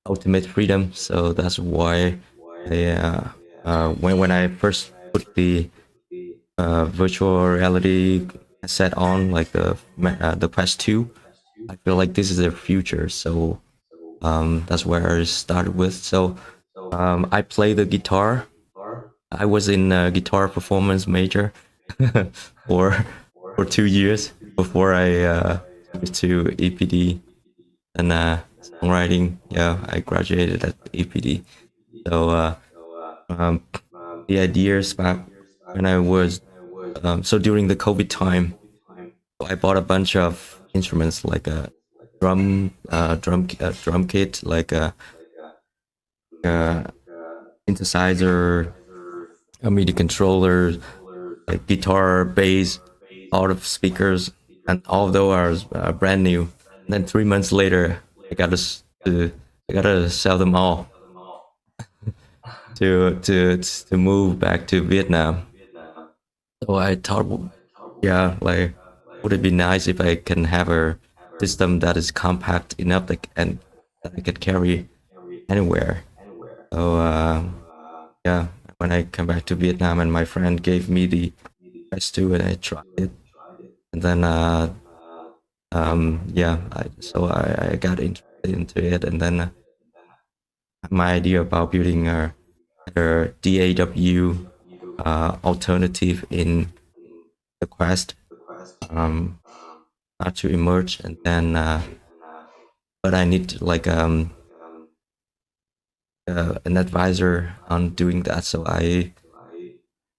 ultimate freedom. So that's why when I first put the virtual reality set on, like the Quest 2, I feel like this is the future. So that's where I started with. So I play the guitar. I was in a guitar performance major for 2 years before I switched to EPD and songwriting. Yeah, I graduated at EPD. So um, the ideas back when I was so during the COVID time, I bought a bunch of instruments like a drum kit, like a synthesizer, a MIDI controller, like guitar, bass, all of speakers, and all of those are brand new. And then 3 months later, I gotta sell them all to move back to Vietnam. So I thought, yeah, like would it be nice if I can have a system that is compact enough and that I could carry anywhere. So yeah, when I come back to Vietnam, and my friend gave me the S2, and I tried it, and then yeah, I got interested into it, and then my idea about building a DAW alternative in the Quest, not to emerge, and then but I need like an advisor on doing that. So I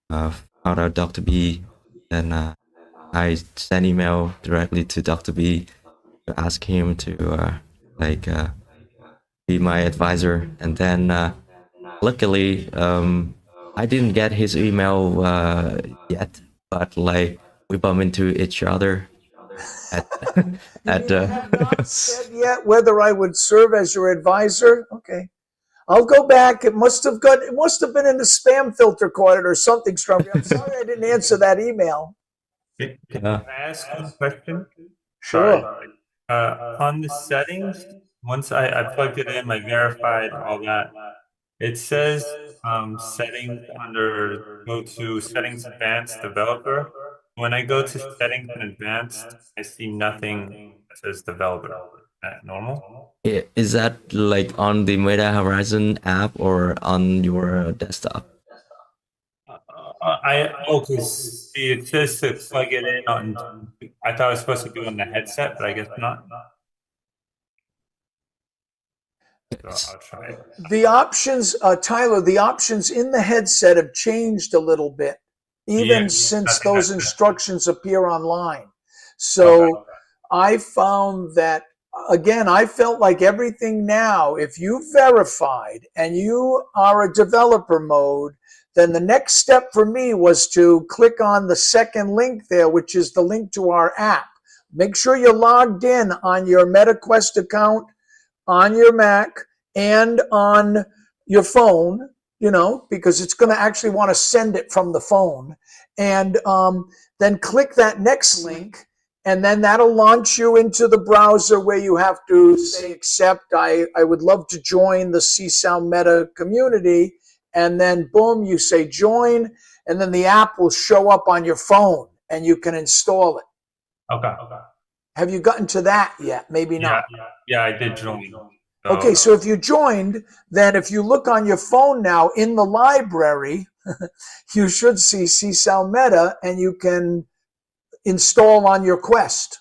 found out Dr.B, and I sent email directly to Dr.B to ask him to like be my advisor, and then luckily I didn't get his email yet, but like we bump into each other at I have not said yet whether I would serve as your advisor. Okay. I'll go back. It must have been in the spam filter caught it or something, Strong. I'm sorry I didn't answer that email. Can I ask one question? Sorry. Sure. On the settings, once I plugged it in, I verified all that. It says settings under go to settings advanced developer. When I go to settings and advanced, I see nothing that says developer. Is that normal? Is that like on the Meta Horizon app or on your desktop? Because see, it says to plug it in on. I thought it was supposed to be on the headset, but I guess not. So I'll try it. The options, Tyler, the options in the headset have changed a little bit, even Yeah, since nothing those like that. instructions appear online. So Okay. I found that, again, I felt like everything now, if you verified and you are a developer mode, then the next step for me was to click on the second link there, which is the link to our app. Make sure you're logged in on your MetaQuest account, on your Mac, and on your phone, because it's going to actually want to send it from the phone. And then click that next link, and then that'll launch you into the browser where you have to say, accept, I would love to join the CsoundMeta community. And then boom, you say join, and then the app will show up on your phone and you can install it. Okay. Have you gotten to that yet? Maybe not. Yeah, I did join. Okay, so if you joined, then if you look on your phone now in the library, you should see CsoundMeta, and you can install on your Quest.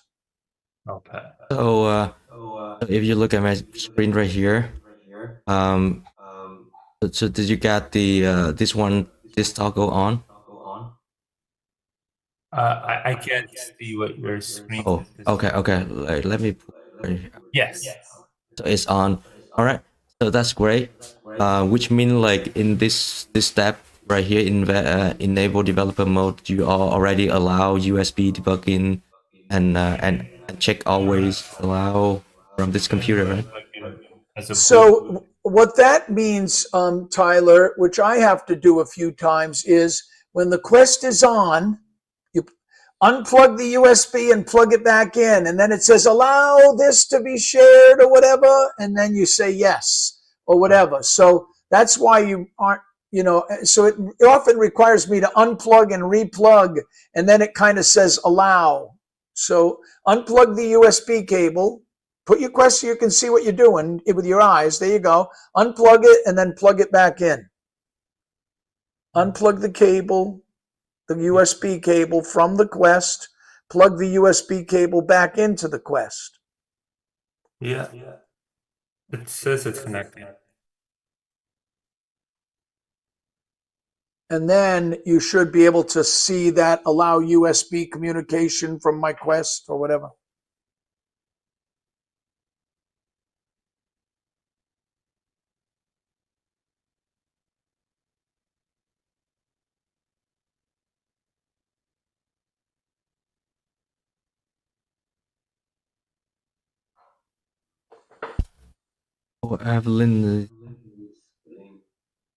Okay. So if you look at my screen right here, so did you get the this toggle on? I can't see what your screen Oh, is. okay. Let me put right here. Yes. So it's on. All right. So that's great. Which means like in this step right here in enable developer mode, you are already allow USB debugging and check always allow from this computer, right? So what that means, Tyler, which I have to do a few times, is when the Quest is on, you unplug the USB and plug it back in, and then it says allow this to be shared or whatever, and then you say yes or whatever. So that's why you aren't, so it often requires me to unplug and replug, and then it kind of says allow. So unplug the USB cable, put your Quest so you can see what you're doing with your eyes. There you go. Unplug it and then plug it back in. Unplug the cable, the USB cable from the Quest, plug the USB cable back into the Quest. Yeah. It says it's connecting. And then you should be able to see that allow USB communication from my Quest or whatever. Oh, Evelyn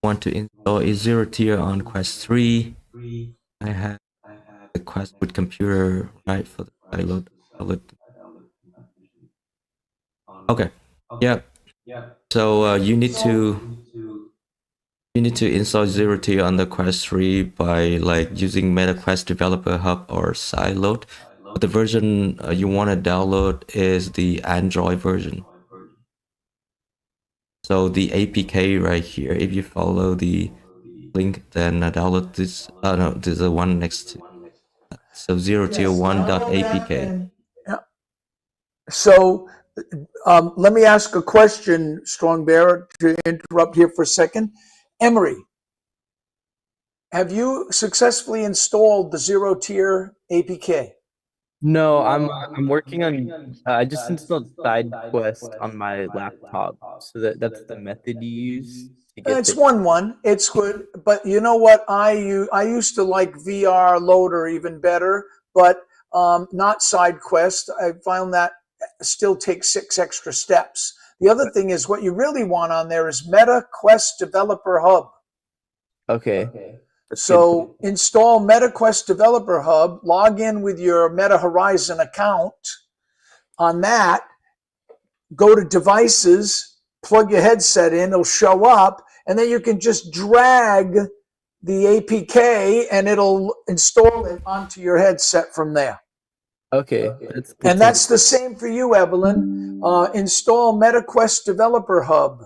want to install a ZeroTier on Quest 3. I have the Quest with computer right for the download. Okay. Yeah. So you need to install ZeroTier on the Quest 3 by like using MetaQuest Developer Hub or Sideload. But the version you want to download is the Android version. So the APK right here, if you follow the link, then download this. No, there's the one next to. So ZeroTier1.apk. Yeah. So let me ask a question, Strong Bear, to interrupt here for a second. Emery, have you successfully installed the ZeroTier APK? No, I'm working on I just installed SideQuest on my laptop. So that's the method you use to get It's the 1.1. It's good, but you know what? I used to like VR Loader even better, but not SideQuest. I found that still takes 6 extra steps. The other thing is what you really want on there is Meta Quest Developer Hub. Okay. That's good. So install Meta Quest Developer Hub, log in with your Meta Horizon account. On that, go to devices, plug your headset in, it'll show up, and then you can just drag the APK and it'll install it onto your headset from there. Okay, that's good. And that's the same for you, Evelyn. Install MetaQuest Developer Hub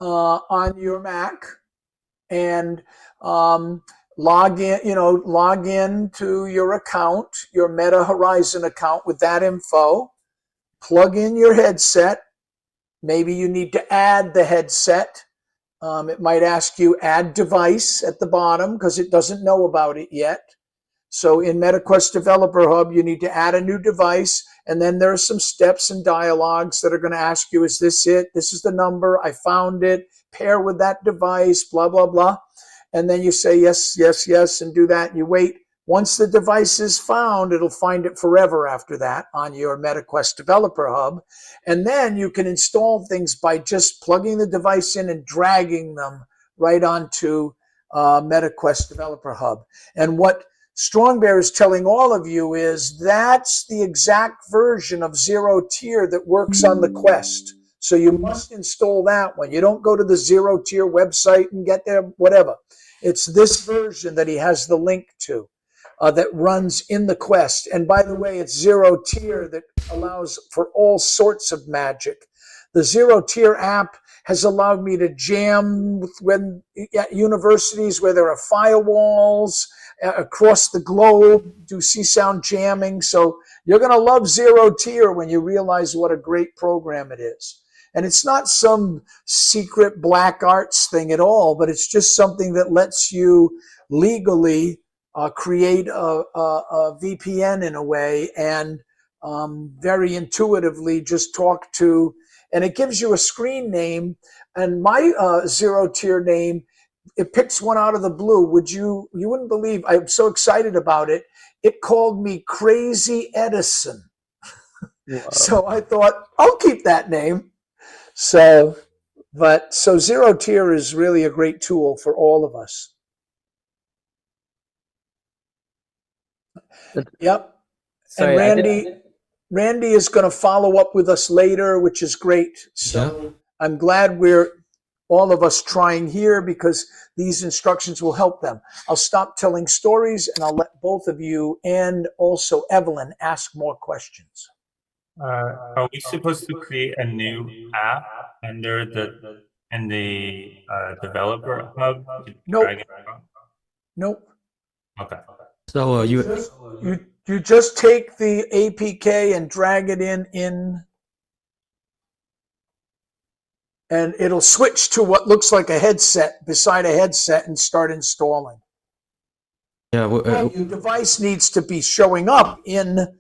on your Mac and log in to your account, your Meta Horizon account with that info. Plug in your headset. Maybe you need to add the headset. It might ask you add device at the bottom because it doesn't know about it yet. So in MetaQuest Developer Hub, you need to add a new device, and then there are some steps and dialogues that are going to ask you, is this it? This is the number. I found it. Pair with that device, blah, blah, blah. And then you say yes, yes, yes, and do that. You wait. Once the device is found, it'll find it forever after that on your MetaQuest Developer Hub. And then you can install things by just plugging the device in and dragging them right onto MetaQuest Developer Hub. And what Strong Bear is telling all of you is that's the exact version of ZeroTier that works on the Quest. So you must install that one. You don't go to the ZeroTier website and get there, whatever. It's this version that he has the link to that runs in the Quest. And by the way, it's ZeroTier that allows for all sorts of magic. The ZeroTier app has allowed me to jam at universities where there are firewalls across the globe, do Csound jamming. So you're going to love ZeroTier when you realize what a great program it is. And it's not some secret black arts thing at all, but it's just something that lets you legally create a VPN in a way and very intuitively just talk to, and it gives you a screen name. And my ZeroTier name, it picks one out of the blue. You wouldn't believe, I'm so excited about it. It called me Crazy Edison. Wow. So I thought, I'll keep that name. So ZeroTier is really a great tool for all of us. Yep. Sorry, And Randy is going to follow up with us later, which is great. So Yeah. I'm glad we're all of us trying here because these instructions will help them. I'll stop telling stories and I'll let both of you and also Evelyn ask more questions. Are we supposed to create a new app under the developer hub? Nope. Drag it out? Nope. Okay. So You just take the APK and drag it in, and it'll switch to what looks like a headset beside a headset and start installing. yeah, Your device needs to be showing up in,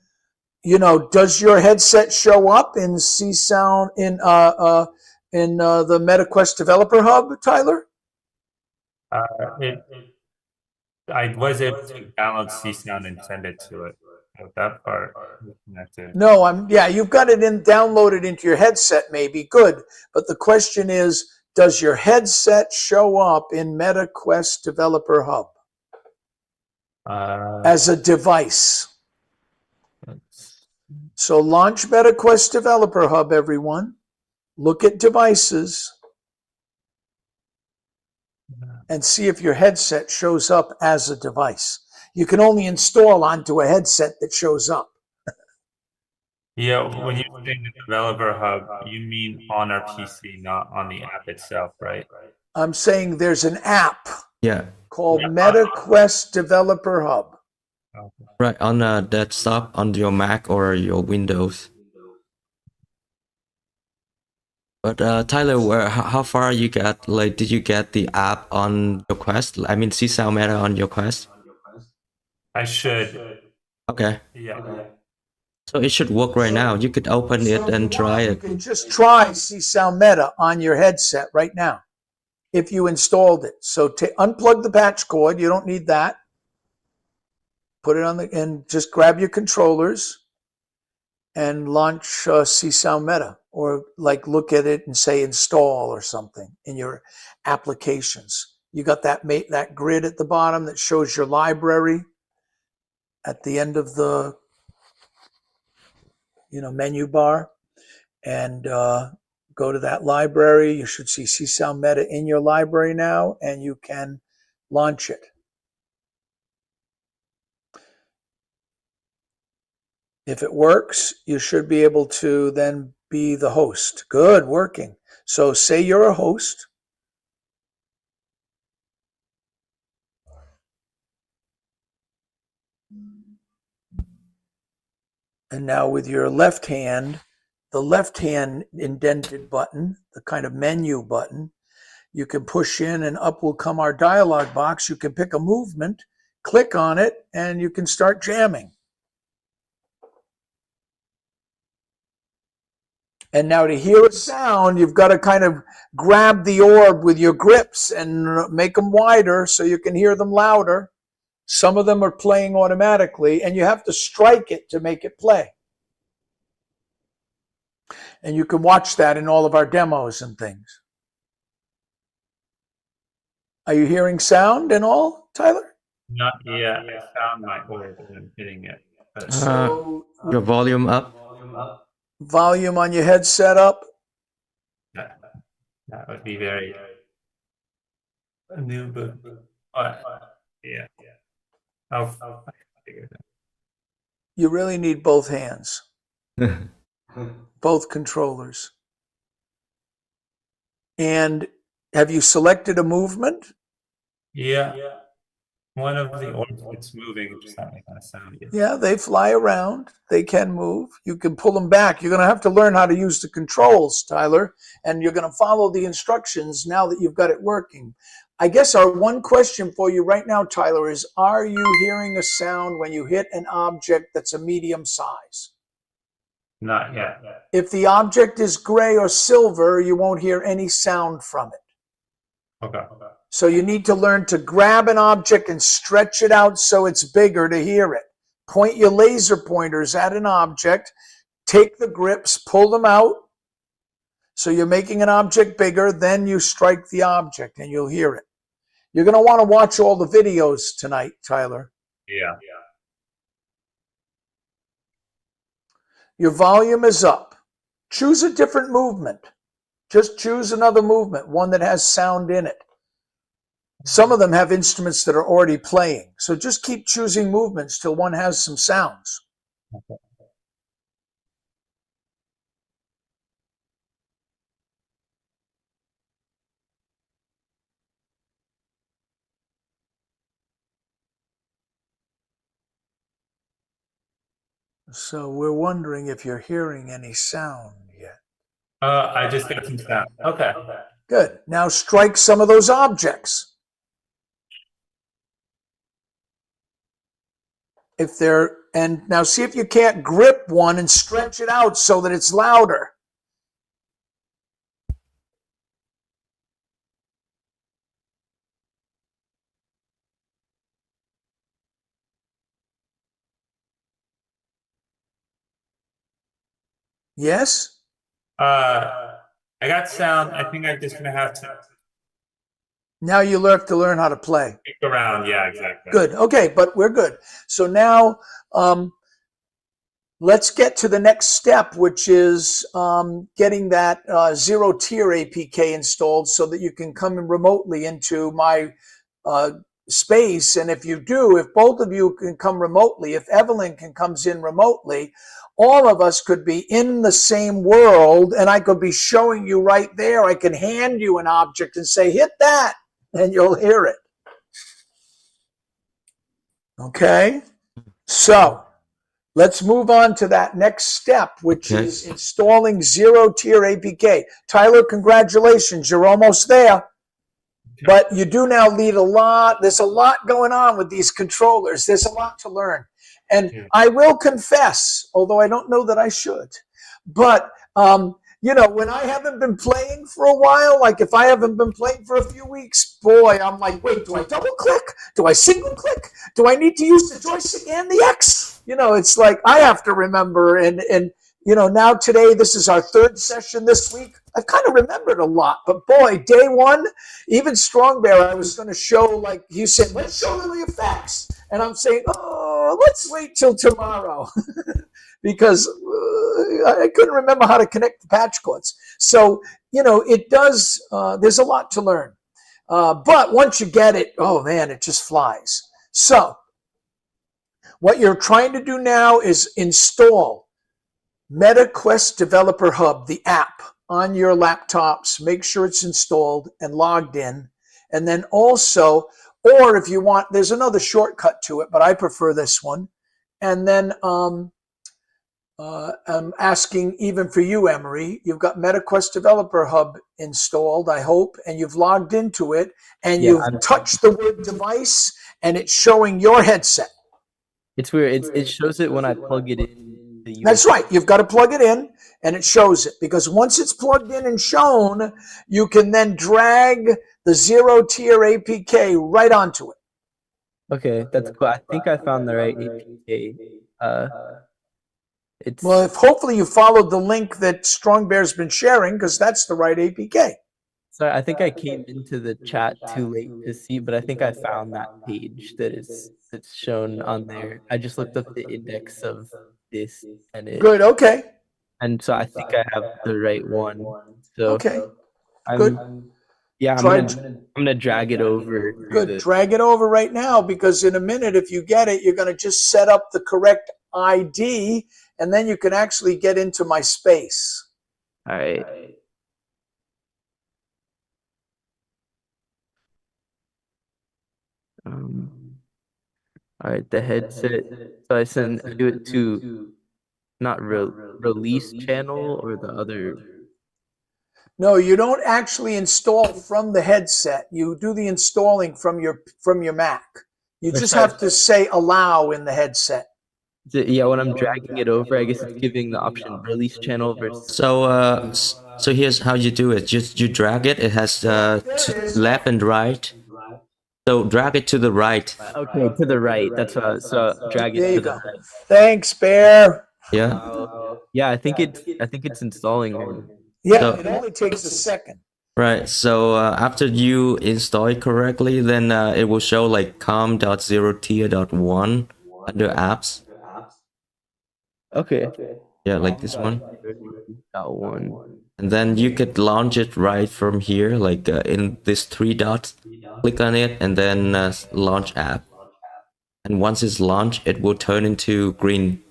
does your headset show up in Csound in the MetaQuest Developer Hub, Tyler? I was able to download Csound and send it to it. But that part is connected. No, you've got it downloaded into your headset, maybe, good. But the question is, does your headset show up in MetaQuest Developer Hub as a device? So launch MetaQuest Developer Hub, everyone. Look at devices and see if your headset shows up as a device. You can only install onto a headset that shows up. Yeah, when you say the developer hub, you mean on our PC, not on the app itself, right? I'm saying there's an app yeah, called MetaQuest Developer Hub. right on a desktop on your Mac or your Windows. But Tyler, how far you got? Like, did you get the app on your Quest? I mean, CsoundMeta on your Quest? I should. Okay. Yeah. So it should work right now. You could open it and try You it. can just try CsoundMeta on your headset right now if you installed it. So unplug the patch cord. You don't need that. Put it on and just grab your controllers and launch CsoundMeta. or like look at it and say install or something in your applications. You got that grid at the bottom that shows your library at the end of the menu bar, and go to that library. You should see CsoundMeta in your library now, and you can launch it. If it works, you should be able to then be the host. Good, working. So say you're a host. And now with your left hand, the left hand indented button, the kind of menu button, you can push in and up will come our dialog box. You can pick a movement, click on it, and you can start jamming. And now to hear a sound, you've got to kind of grab the orb with your grips and make them wider so you can hear them louder. Some of them are playing automatically, and you have to strike it to make it play. And you can watch that in all of our demos and things. Are you hearing sound and all, Tyler? Not yet. I found my orb and I'm hitting it. But So Your volume up. volume on your headset up. that would be very new, but yeah. I'll figure it out. You really need both hands, both controllers. And have you selected a movement? Yeah. One of the orbs that's moving, just not making a sound yet. Yeah, they fly around. They can move. You can pull them back. You're going to have to learn how to use the controls, Tyler, and you're going to follow the instructions now that you've got it working. I guess our one question for you right now, Tyler, is are you hearing a sound when you hit an object that's a medium size? Not yet. If the object is gray or silver, you won't hear any sound from it. Okay. So you need to learn to grab an object and stretch it out so it's bigger to hear it. Point your laser pointers at an object, take the grips, pull them out. So you're making an object bigger, then you strike the object and you'll hear it. You're going to want to watch all the videos tonight, Tyler. Yeah. Your volume is up. Choose a different movement. Just choose another movement, one that has sound in it. Some of them have instruments that are already playing. So just keep choosing movements till one has some sounds. Okay. So we're wondering if you're hearing any sound yet. I just got some sound. Okay. Good. Now strike some of those objects. And now see if you can't grip one and stretch it out so that it's louder. Yes? I got sound. I think I'm just gonna have to Now you have to learn how to play. kick around. Yeah, exactly. Good. Okay, but we're good. So now let's get to the next step, which is getting that ZeroTier APK installed so that you can come in remotely into my space. And if you do, if both of you can come remotely, if Evelyn comes in remotely, all of us could be in the same world, and I could be showing you right there. I can hand you an object and say, hit that, and you'll hear it. Okay? So let's move on to that next step, which is installing ZeroTier APK. Tyler, congratulations. You're almost there. But you do now need a lot. There's a lot going on with these controllers. There's a lot to learn. And I will confess, although I don't know that I should, but you know, when I haven't been playing for a while, like if I haven't been playing for a few weeks, boy, I'm like, wait, do I double click? Do I single click? Do I need to use the joystick and the X? You know, it's like I have to remember, and now today, this is our third session this week. I've kind of remembered a lot, but boy, day one, even Strong Bear, I was going to show, like you said, let's show them the effects. And I'm saying, oh, let's wait till tomorrow because I couldn't remember how to connect the patch cords. So, it does, there's a lot to learn. But once you get it, oh man, it just flies. So what you're trying to do now is install MetaQuest Developer Hub, the app, on your laptops. Make sure it's installed and logged in. And then also, or if you want, there's another shortcut to it, but I prefer this one. And then I'm asking even for you, Emery, you've got MetaQuest Developer Hub installed, I hope, and you've logged into it, and you've touched the word device, and it's showing your headset. It's weird. It shows it when I plug it in. That's right. You've got to plug it in, and it shows it. Because once it's plugged in and shown, you can then drag the ZeroTier APK right onto it. Okay, that's cool. I think I found the right APK. Well, if hopefully you followed the link that Strong Bear's been sharing, because that's the right APK. Sorry, I think I came into the chat too late to see, but I think I found that page that's shown on there. I just looked up the index of this and it. Good. Okay. And so I think I have the right one. So okay. Good. Yeah, I'm gonna drag it over. Good. Drag it over right now, because in a minute, if you get it, you're gonna just set up the correct ID, and then you can actually get into my space. All right. All right, the headset. So I do it to not release channel or the other. No, you don't actually install from the headset. You do the installing from your Mac. You just have to say allow in the headset. Yeah, when I'm dragging it over, I guess it's giving the option release channel versus. So here's how you do it. Just you drag it. It has left and right. So drag it to the right. Okay, to the right. That's so drag it to the right. Thanks, Bear. Yeah. Yeah, I think it's installing. Yeah, it only takes a second. Right. So after you install it correctly, then it will show like com.zerotier.1 under apps. Okay. Yeah, like this one. .1. And then you could launch it right from here, like in this 3 dots. Click on it and then launch app. And once it's launched, it will turn into green.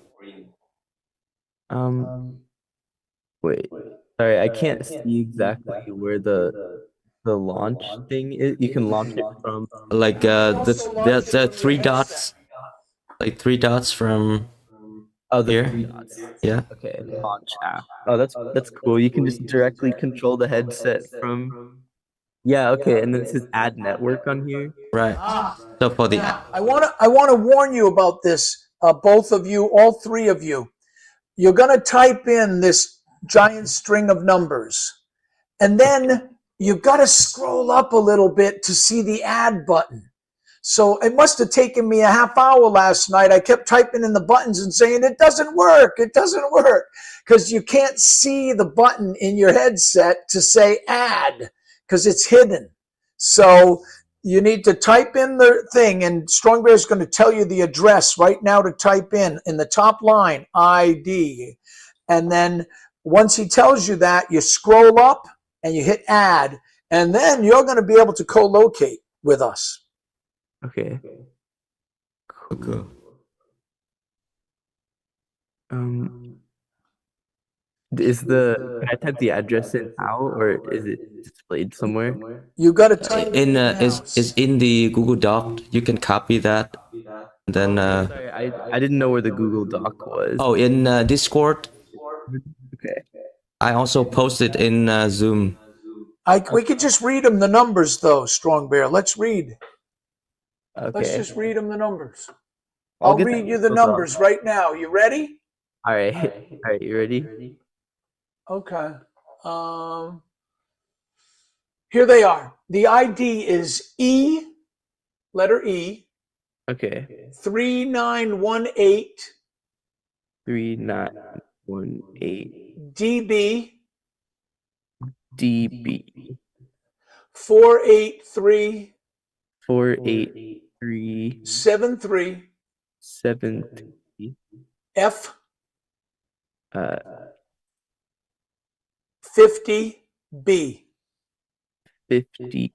Wait. Sorry, I can't see exactly where the launch thing is. You can launch it from like the 3 dots, like 3 dots from here. 3 dots. Yeah. Okay. Launch app. Oh, that's cool. You can just directly control the headset from. Yeah. Okay. And then it says add network on here. Right. So for the I wanna warn you about this. Both of you, all three of you. You're gonna type in this giant string of numbers, and then you've got to scroll up a little bit to see the add button. So it must have taken me a half hour last night. I kept typing in the buttons and saying it doesn't work, because you can't see the button in your headset to say add, because it's hidden. So you need to type in the thing, and Strong Bear is going to tell you the address right now to type in the top line, ID. And then once he tells you that, you scroll up and you hit add, and then you're going to be able to co-locate with us. Okay. Cool. Can I type the address in now, or is it displayed somewhere? You got to type in is in the Google Doc. You can copy that. And then sorry, I didn't know where the Google Doc was. Oh, in Discord. Okay. I also posted in Zoom. We could just read them the numbers, though, Strong Bear. Let's read. Okay. Let's just read them the numbers. I'll read you the numbers right now. You ready? All right. All right. You ready? Okay. Here they are. The ID is E, letter E. Okay. 3918. 3918. 18 DB DB 483 483 73 73 F uh 50B. 50B.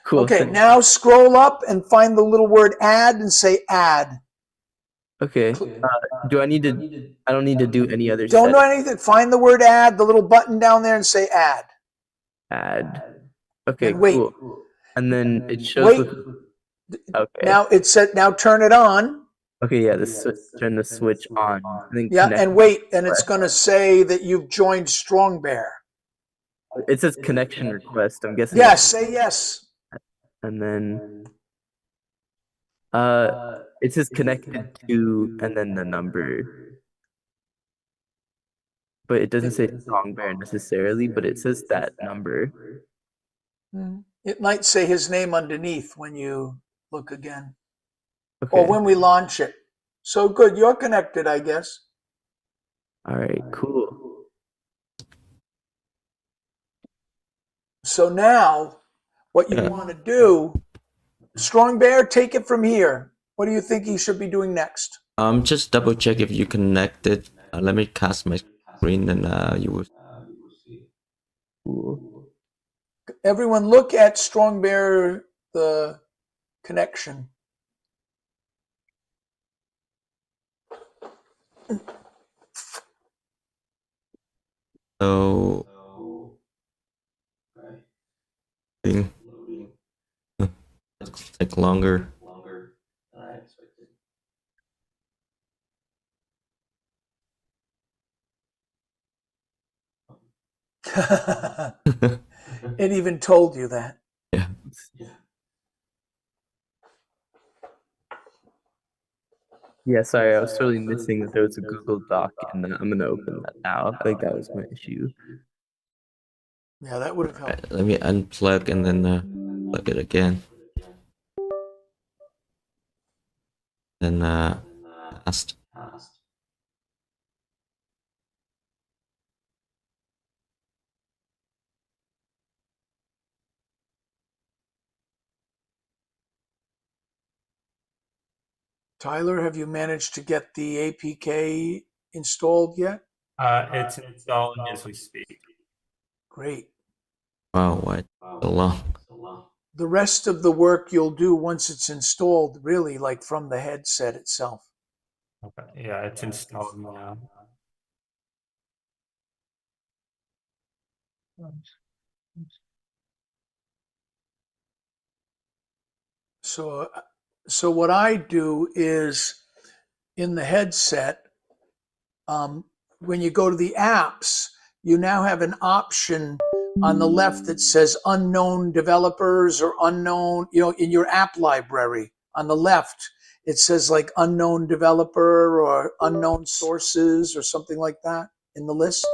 Cool. Okay, Thanks. now scroll up and find the little word add and say add. Okay. Do I need to? I don't need to do any other Don't do setting. anything. Find the word add, the little button down there, and say add. Add. Okay. And wait. Cool. And then it shows Wait. with. Okay. Now it said, now turn it on. Okay. Yeah. Turn the switch on. And then Yeah, connect. and wait, and it's going to say that you've joined Strong Bear. It says connection request. I'm guessing. Yes, say yes. And then it says connected to, and then the number. But it doesn't say Strong Bear necessarily, but it says that number. It might say his name underneath when you look again. Okay. Or when we launch it. So good, you're connected, I guess. All right, cool. So now, what you want to do, Strong Bear, take it from here. What do you think he should be doing next? Just double check if you connected. Let me cast my screen and you will. Cool. Everyone look at Strong Bear, the connection. So. Thing. It'll take longer. Than I expected. It even told you that. Yeah. Yeah, sorry, I was totally missing that there was a Google Doc, and I'm gonna open that now. I think that was my issue. Yeah, that would have helped. Right, let me unplug and then plug it again. Then past. Tyler, have you managed to get the APK installed yet? It's installing as we speak. Great. Wow, why so long? The rest of the work you'll do once it's installed, really, like from the headset itself. Okay. Yeah, it's installed now. So what I do is in the headset, when you go to the apps, you now have an option on the left that says unknown developers or unknown, in your app library on the left, it says like unknown developer or unknown sources or something like that in the list.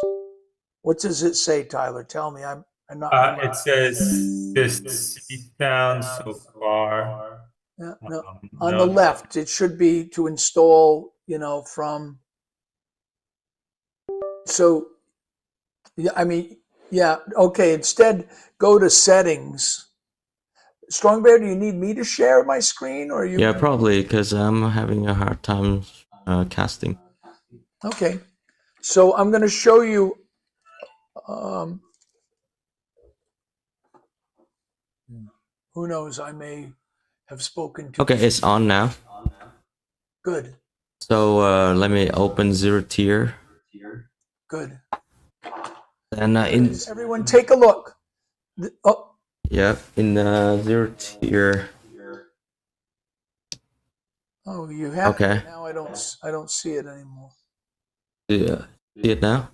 What does it say, Tyler? Tell me. I'm not. It says this Csound so far. No. On the left, it should be to install, from. So, yeah, okay. Instead, go to settings. Strong Bear, do you need me to share my screen or you? Yeah, probably because I'm having a hard time casting. Okay. So I'm going to show you. Who knows? I may have spoken to. Okay, it's on now. Good. So let me open ZeroTier. Good. And everyone, take a look. Yeah, in ZeroTier. Oh, you have. Okay. Now I don't see it anymore. Yeah. See it now?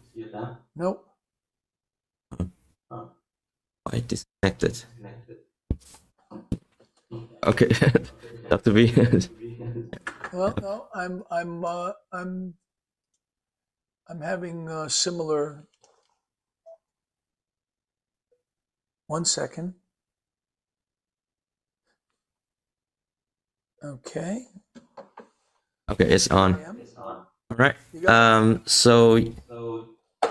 Nope. I disconnected. Okay. Dr.B. Well, no, I'm having a similar. 1 second. Okay. Okay, it's on. All right. You got it? So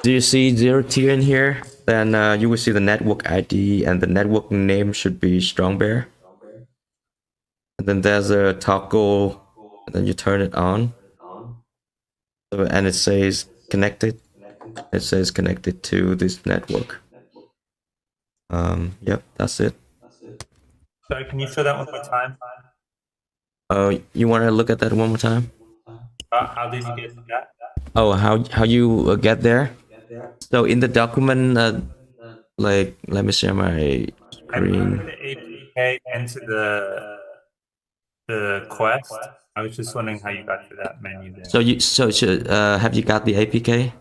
do you see ZeroTier in here? Then you will see the network ID, and the network name should be Strong Bear. And then there's a toggle, and then you turn it on. So, and it says connected. It says connected to this network. Yep, that's it. Sorry, can you show that one more time? You want to look at that one more time? How did you get to that? Oh, how you get there? So in the document, like let me share my I put screen. the APK into the quest. I was just wondering how you got to that menu there. So have you got the APK?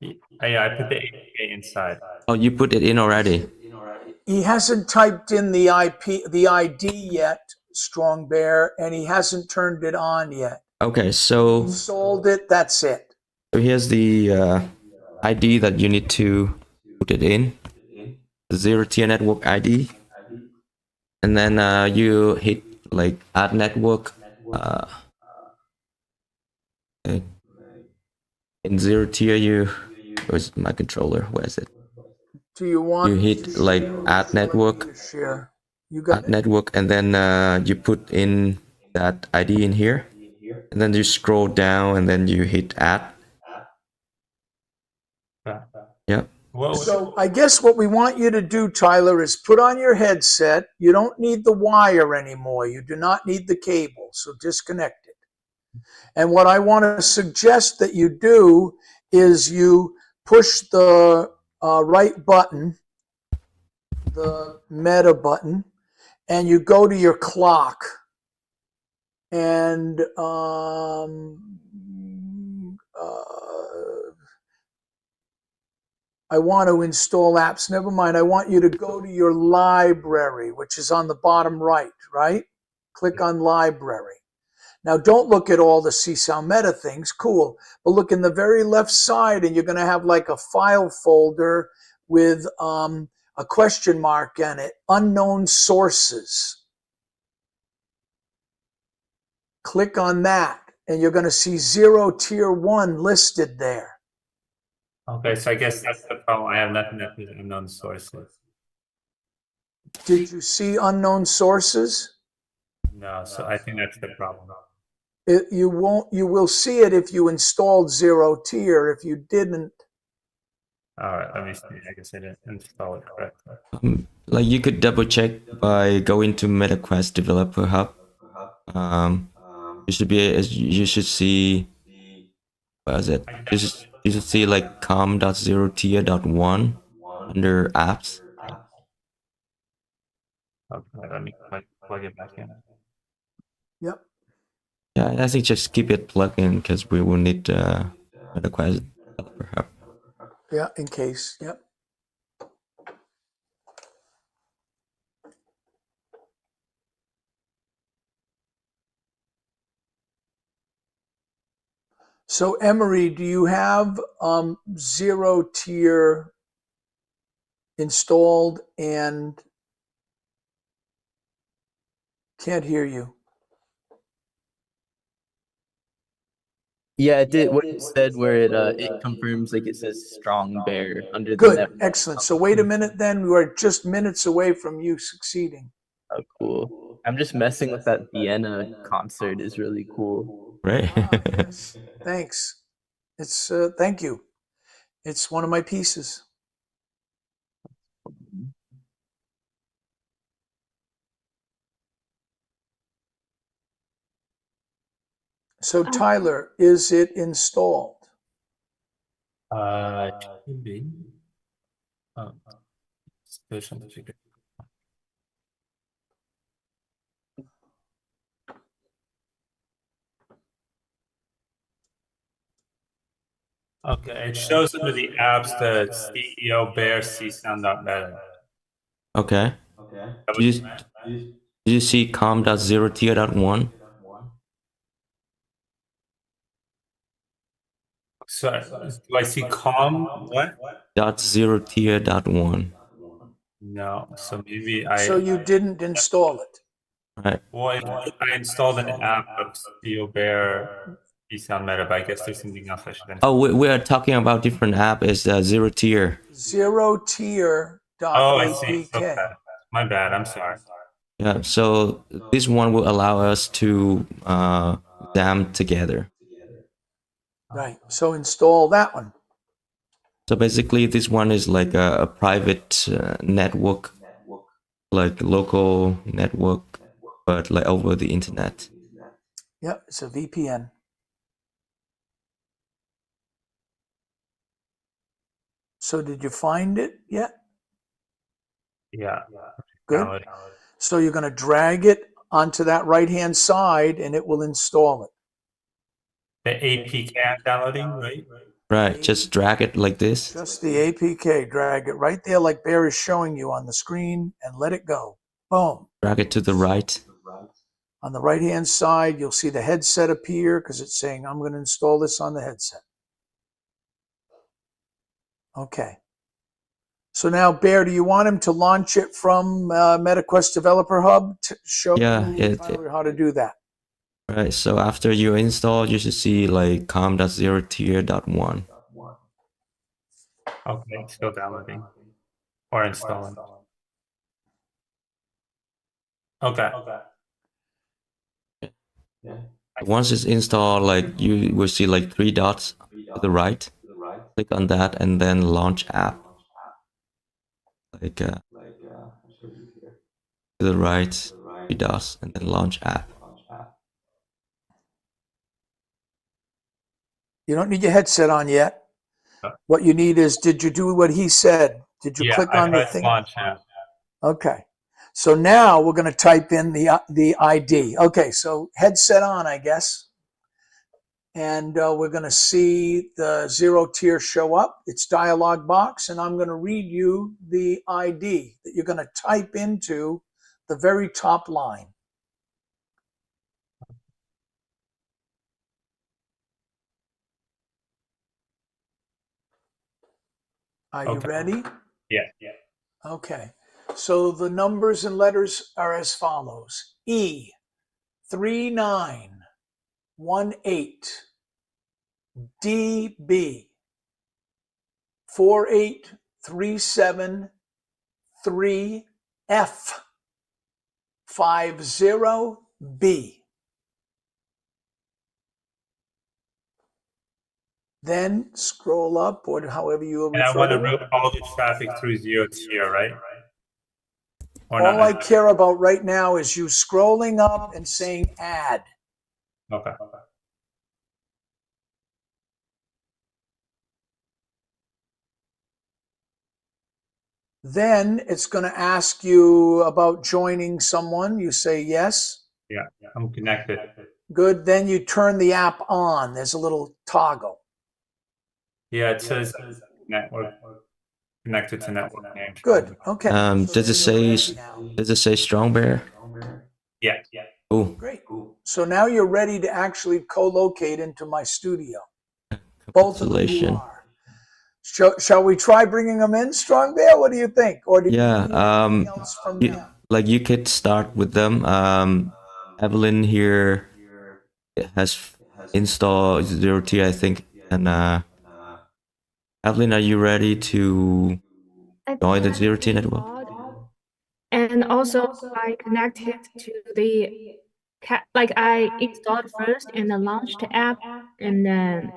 Yeah, I put the APK inside. Oh, you put it in already. He hasn't typed in the ID yet, Strong Bear, and he hasn't turned it on yet. Okay, so Sold it, that's it. here's the ID that you need to put it in. The ZeroTier network ID. And then you hit like add network. Okay. In ZeroTier, where's my controller? Where is it? Do you want You hit like add network, share? You got add network, and then you put in that ID in here, and then you scroll down, and then you hit add. Yep. So I guess what we want you to do, Tyler, is put on your headset. You don't need the wire anymore. You do not need the cable, so disconnect it. And what I want to suggest that you do is you push the right button, the Meta button, and you go to your clock. And I want to install apps. Never mind. I want you to go to your library, which is on the bottom right, right? Click on library. Now, don't look at all the CsoundMeta things. Cool. But look in the very left side, and you're going to have like a file folder with a question mark in it, unknown sources. Click on that, and you're going to see ZeroTier 1 listed there. Okay, so I guess that's the problem. I have nothing that is unknown sources. Did you see unknown sources? No, so I think that's the problem. You will see it if you installed ZeroTier. If you didn't. All right, let me see. I guess I didn't install it correctly. Like you could double check by going to MetaQuest Developer Hub. You should see. What is it? You should see like com.zerotier.1 under apps. Okay, let me plug it back in. Yep. Yeah, I think just keep it plugged in because we will need MetaQuest Developer Hub. Yeah, in case. Yep. So, Emery, do you have ZeroTier installed? And can't hear you. Yeah, it did what it said where it confirms like it says Strong Bear under the Good, network. excellent. So wait a minute then. We are just minutes away from you succeeding. Oh, cool. I'm just messing with that Vienna concert is really cool. Right? Yes, thanks. It's thank you. It's one of my pieces. So Tyler, is it installed? It should be. Oh, solution configuration. Okay, it shows under the apps the CEO Bear Csound.meta. Okay. Did you see com.zerotier.1? So do I see com what? .zerotier.1. No, so maybe So you didn't install it. Right. well, I installed an app of CEO Bear CsoundMeta, but I guess there's something else I should Oh, we are talking about different app. Is ZeroTier. ZeroTier Oh, I see. APK. Okay. My bad. I'm sorry. Yeah. So this one will allow us to them together. Right. So install that one. So basically, this one is like a private network, like local network, but like over the internet. Yep, it's a VPN. So did you find it yet? Yeah. Good. Downloading. So you're going to drag it onto that right-hand side and it will install it. The APK I'm downloading, right? Right. Just drag it like this. Just the APK. Drag it right there like Bear is showing you on the screen and let it go. Boom. Drag it to the right. On the right-hand side, you'll see the headset appear because it's saying, I'm going to install this on the headset. Okay. So now, Bear, do you want him to launch it from MetaQuest Developer Hub to show Tyler how to do that? Right. So after you install, you should see like com.zerotier.1. Okay, still downloading or installing. Okay. Once it's installed, like you will see like 3 dots to the right. Click on that and then launch app. Like to the right, 3 dots, and then launch app. You don't need your headset on yet. What you need is, did you do what he said? Did you click on the thing? Launch app. Okay. So now we're going to type in the ID. Okay, so headset on, I guess. And we're going to see the ZeroTier show up. It's dialog box, and I'm going to read you the ID that you're going to type into the very top line. Are you ready? Yeah. Okay. So the numbers and letters are as follows. E3918 DB 48373 F50B. Then scroll up, or however you will And I refer want to to it. route all the traffic through ZeroTier, right? Or All I not? care about right now is you scrolling up and saying add. Okay. Then it's going to ask you about joining someone. You say yes. Yeah, I'm connected. Good. Then you turn the app on. There's a little toggle. Yeah, it says network connected to network name. Good. Okay. Does it say Strong Bear? Yeah. Oh, Great. So now you're ready to actually co-locate into my studio. Both of them are. Shall we try bringing them in, Strong Bear? What do you think? Or do you need anything else from them? Like you could start with them. Evelyn here has installed ZeroTier, I think, and Evelyn, are you ready to join the ZeroTier network? And also I connected to the I installed first and then launched the app and then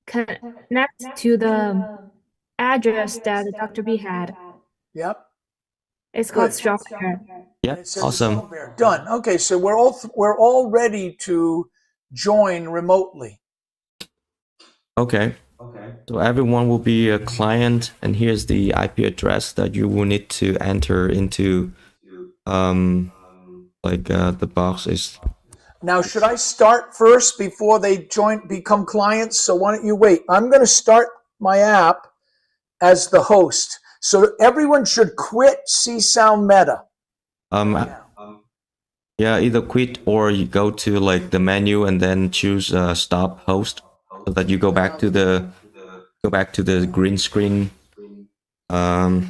connect to the address that Dr.B had. Yep. It's called StrongBear. Yeah, awesome. Done. Okay, so we're all ready to join remotely. Okay. So everyone will be a client, and here's the IP address that you will need to enter into. The box is. Now, should I start first before they become clients? So why don't you wait? I'm going to start my app as the host. So everyone should quit CsoundMeta. Yeah, either quit or you go to like the menu and then choose stop host, so that you go back to the green screen. I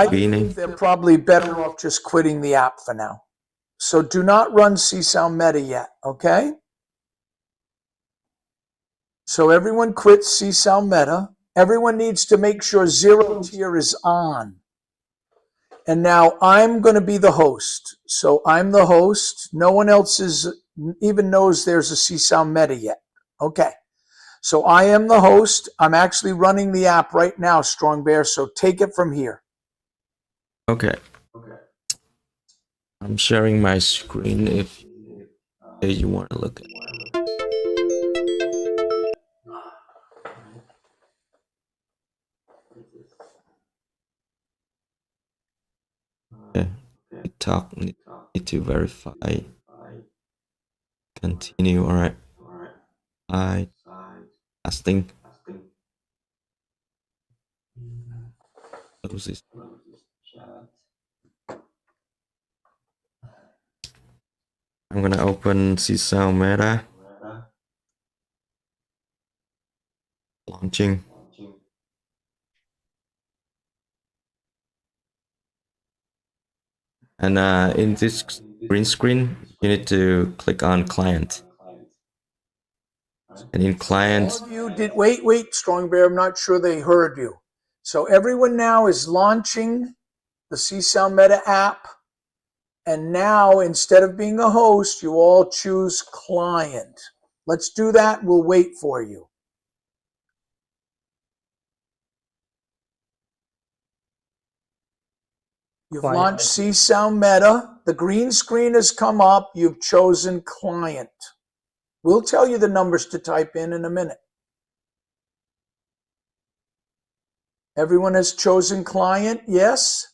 think they're probably better off just quitting the app for now. So do not run CsoundMeta yet, okay? So everyone quits CsoundMeta. Everyone needs to make sure ZeroTier is on. And now I'm going to be the host. So I'm the host. No one else even knows there's a CsoundMeta yet. Okay. So I am the host. I'm actually running the app right now, Strong Bear. So take it from here. Okay. I'm sharing my screen if you want to look at it. Okay. Need to verify. Continue. All right. Testing. Close this. I'm gonna open CsoundMeta. Launching. And in this green screen, you need to click on client. And in client, All of you did. Wait, Strong Bear. I'm not sure they heard you. So everyone now is launching the CsoundMeta app. And now, instead of being a host, you all choose client. Let's do that. We'll wait for you. You've launched CsoundMeta. The green screen has come up. You've chosen client. We'll tell you the numbers to type in a minute. Everyone has chosen client, yes?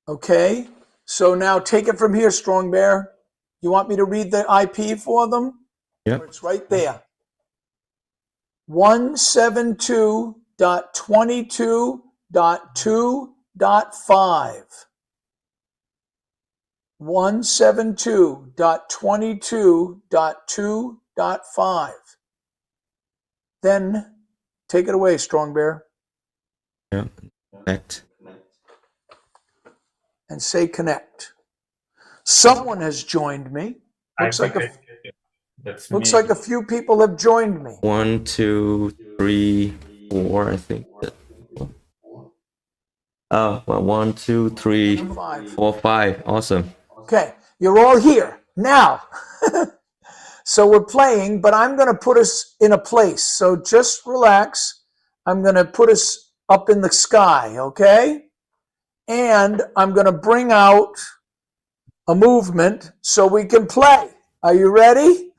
Okay. So now take it from here, Strong Bear. You want me to read the IP for them? Yep. It's right there. 172.22.2.5. 172.22.2.5. Then take it away, Strong Bear. Yeah. Connect. And say connect. Someone has joined me. Looks like a few people have joined me. 1, 2, 3, 4, I think. Oh, well, 1, 2, 3, 4, 5. Awesome. Okay, you're all here now. So we're playing, but I'm going to put us in a place. So just relax. I'm going to put us up in the sky, okay? And I'm going to bring out a movement so we can play. Are you ready?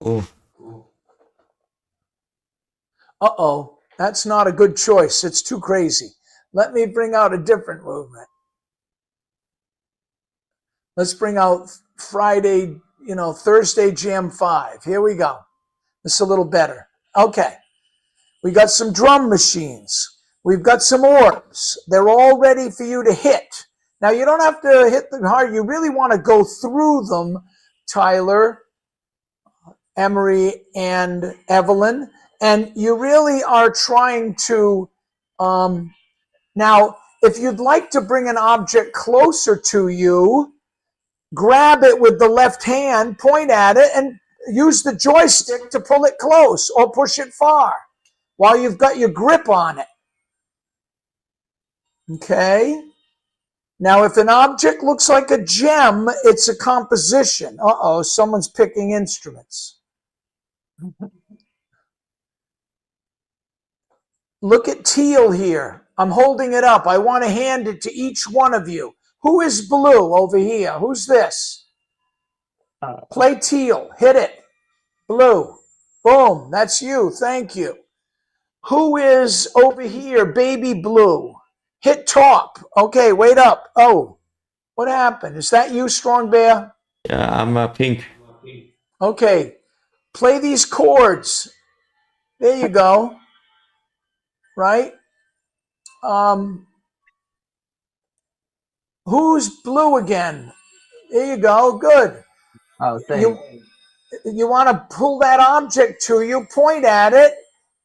Oh. Uh-oh, that's not a good choice. It's too crazy. Let me bring out a different movement. Let's bring out Friday, Thursday Jam 5. Here we go. It's a little better. Okay. We got some drum machines. We've got some orbs. They're all ready for you to hit. Now, you don't have to hit them hard. You really want to go through them, Tyler, Emery, and Evelyn. And you really are trying to... now, if you'd like to bring an object closer to you, grab it with the left hand, point at it, and use the joystick to pull it close or push it far while you've got your grip on it. Okay? Now, if an object looks like a gem, it's a composition. Uh-oh, someone's picking instruments. Look at teal here. I'm holding it up. I want to hand it to each one of you. Who is blue over here? Who's this? Play teal. Hit it. Blue. Boom. That's you. Thank you. Who is over here? Baby blue. Hit top. Okay, wait up. Oh, what happened? Is that you, Strong Bear? Yeah, I'm pink. Okay, play these chords. There you go. Right? Who's blue again? There you go. Good. Oh, thanks. You want to pull that object to you, point at it,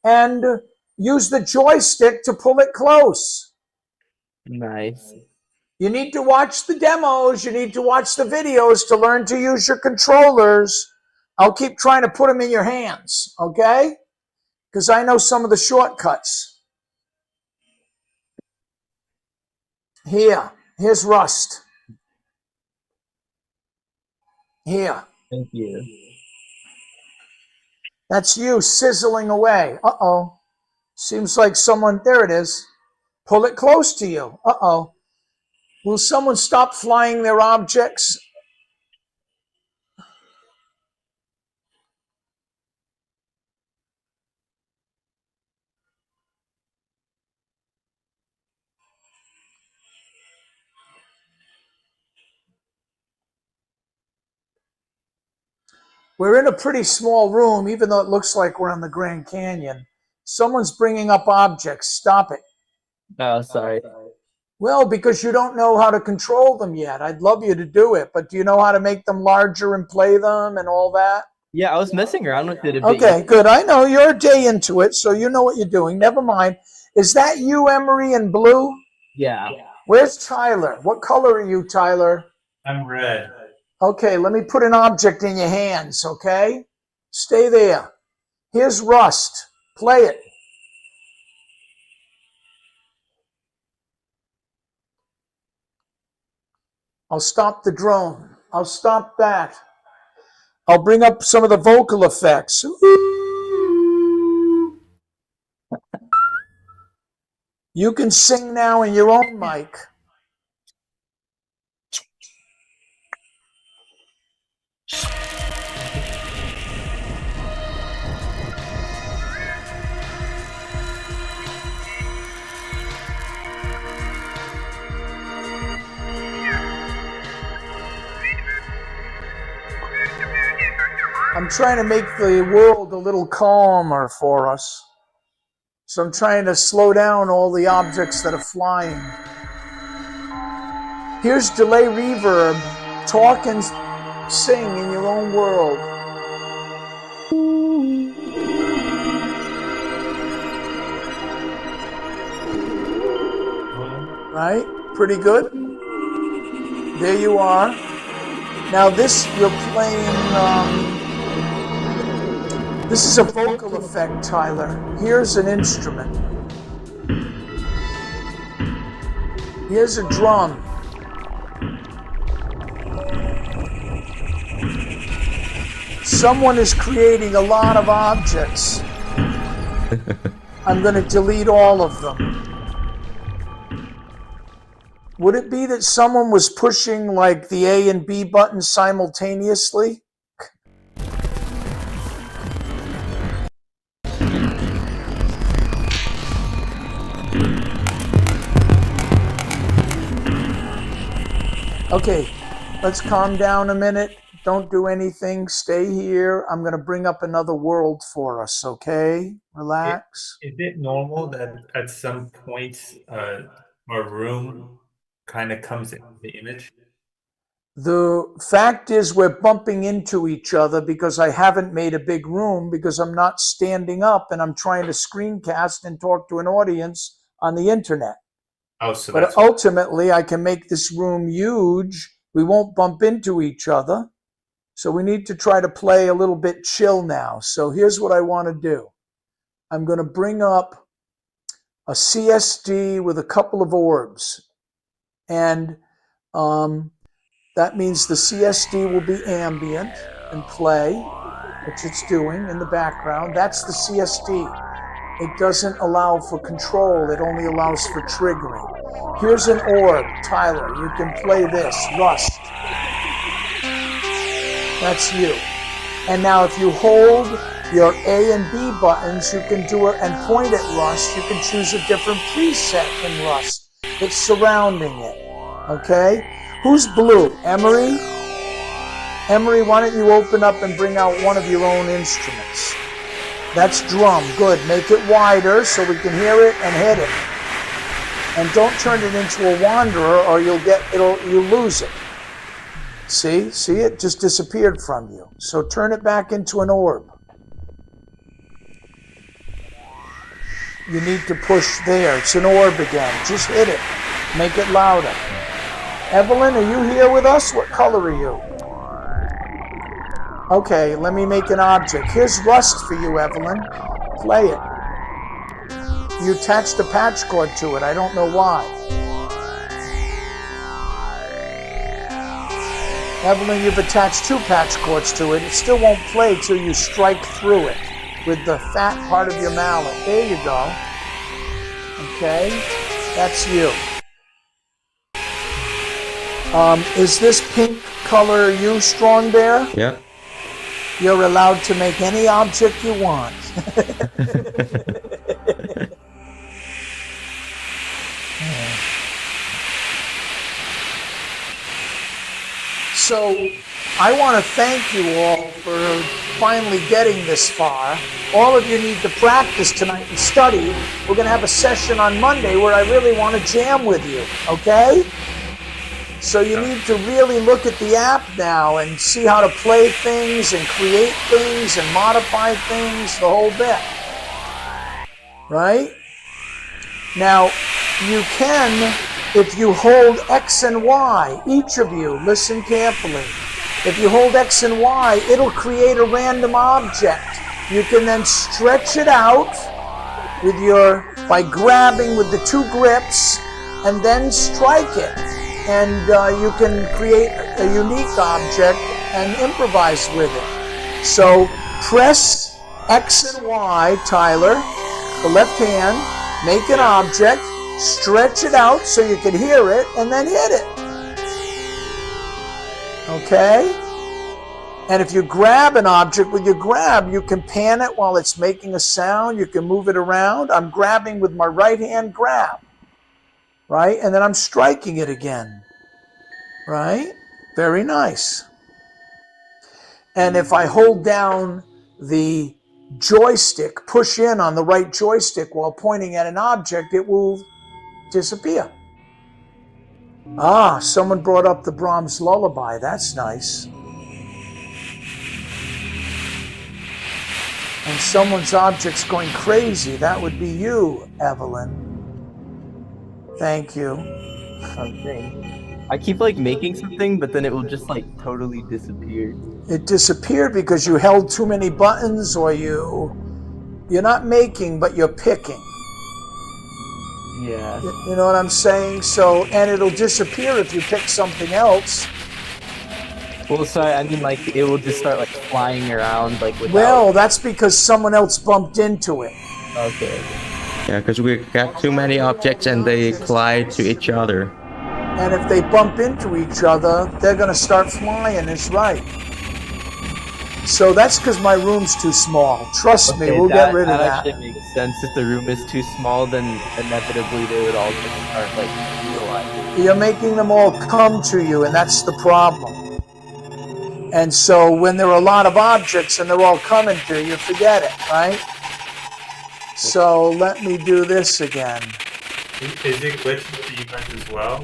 and use the joystick to pull it close. Nice. You need to watch the demos. You need to watch the videos to learn to use your controllers. I'll keep trying to put them in your hands, okay? Because I know some of the shortcuts. Here's Rust. Here. Thank you. That's you sizzling away. Uh-oh. Seems like someone, there it is. Pull it close to you. Uh-oh. Will someone stop flying their objects? We're in a pretty small room, even though it looks like we're in the Grand Canyon. Someone's bringing up objects. Stop it. Oh, sorry. Well, because you don't know how to control them yet. I'd love you to do it, but do you know how to make them larger and play them and all that? Yeah, I was messing around with it a bit. Okay, good. I know you're a day into it, so you know what you're doing. Never mind. Is that you, Emery, in blue? Yeah. Where's Tyler? What color are you, Tyler? I'm red. Okay, let me put an object in your hands, okay? Stay there. Here's Rust. Play it. I'll stop the drone. I'll stop that. I'll bring up some of the vocal effects. You can sing now in your own mic. I'm trying to make the world a little calmer for us. So I'm trying to slow down all the objects that are flying. Here's delay reverb. Talk and sing in your own world. Right? Pretty good. There you are. Now this, you're playing, this is a vocal effect, Tyler. Here's an instrument. Here's a drum. Someone is creating a lot of objects. I'm going to delete all of them. Would it be that someone was pushing like the A and B buttons simultaneously? Okay, let's calm down a minute. Don't do anything. Stay here. I'm going to bring up another world for us, okay? Relax. Is it normal that at some point a room kind of comes into the image? The fact is we're bumping into each other because I haven't made a big room because I'm not standing up and I'm trying to screencast and talk to an audience on the internet. Oh, so but ultimately I can make this room huge. We won't bump into each other. So we need to try to play a little bit chill now. So here's what I want to do. I'm going to bring up a CSD with a couple of orbs. And that means the CSD will be ambient and play, which it's doing in the background. That's the CSD. It doesn't allow for control. It only allows for triggering. Here's an orb. Tyler, you can play this. Rust. That's you. And now if you hold your A and B buttons, you can do it and point at Rust. You can choose a different preset in Rust that's surrounding it. Okay? Who's blue? Emery? Emery, why don't you open up and bring out one of your own instruments? That's drum. Good. Make it wider so we can hear it and hit it. And don't turn it into a wanderer or you'll lose it. See, it just disappeared from you. So turn it back into an orb. You need to push there. It's an orb again. Just hit it. Make it louder. Evelyn, are you here with us? What color are you? Okay, let me make an object. Here's Rust for you, Evelyn. Play it. You attached a patch cord to it. I don't know why. Evelyn, you've attached 2 patch cords to it. It still won't play till you strike through it with the fat part of your mallet. There you go. Okay, that's you. Is this pink color you, Strong Bear? Yeah. You're allowed to make any object you want. So I want to thank you all for finally getting this far. All of you need to practice tonight and study. We're going to have a session on Monday where I really want to jam with you, okay? So you need to really look at the app now and see how to play things and create things and modify things, the whole bit. Right? Now, you can, if you hold X and Y, each of you, listen carefully. If you hold X and Y, it'll create a random object. You can then stretch it out with by grabbing with the 2 grips and then strike it. And you can create a unique object and improvise with it. So press X and Y, Tyler, the left hand, make an object, stretch it out so you can hear it, and then hit it. Okay? And if you grab an object with your grab, you can pan it while it's making a sound. You can move it around. I'm grabbing with my right hand grab. Right? And then I'm striking it again. Right? Very nice. And if I hold down the joystick, push in on the right joystick while pointing at an object, it will disappear. Ah, someone brought up the Brahms Lullaby. That's nice. And someone's object's going crazy. That would be you, Evelyn. Thank you. Okay. I keep like making something, but then it will just like totally disappear. It disappeared because you held too many buttons, or you're not making, but you're picking. Yeah. You know what I'm saying? So, and it'll disappear if you pick something else. Well, sorry, I mean like it will just start like flying around like without... Well, that's because someone else bumped into it. Okay. Yeah, because we got too many objects and they collide to each other. And if they bump into each other, they're going to start flying, is right. So that's because my room's too small. Trust me, we'll get rid of that. That actually makes sense. If the room is too small, then inevitably they would all just start like utilizing. You're making them all come to you, and that's the problem. And so when there are a lot of objects and they're all coming to you, forget it, right? So let me do this again. Is it glitching for you guys as well?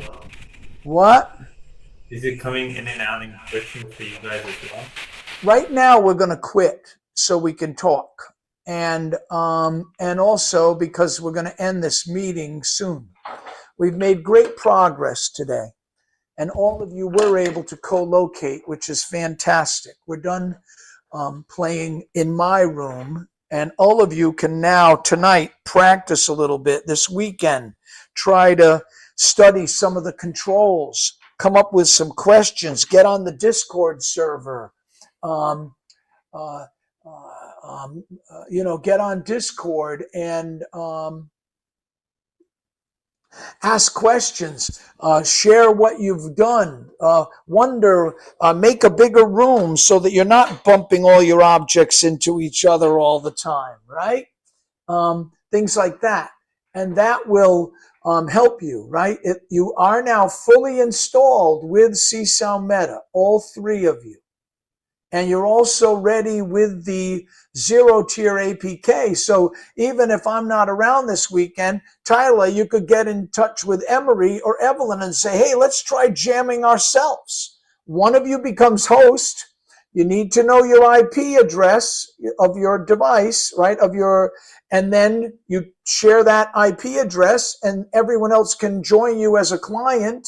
What? Is it coming in and out and glitching for you guys as well? Right now we're going to quit so we can talk. And also because we're going to end this meeting soon. We've made great progress today. And all of you were able to co-locate, which is fantastic. We're done playing in my room, and all of you can now, tonight, practice a little bit. This weekend, try to study some of the controls, come up with some questions, get on the Discord server, get on Discord and ask questions, share what you've done, make a bigger room so that you're not bumping all your objects into each other all the time, right? Things like that. And that will help you, right? You are now fully installed with CsoundMeta, all 3 of you. And you're also ready with the ZeroTier APK. So even if I'm not around this weekend, Tyler, you could get in touch with Emery or Evelyn and say, hey, let's try jamming ourselves. One of you becomes host. You need to know your IP address of your device, right? And then you share that IP address and everyone else can join you as a client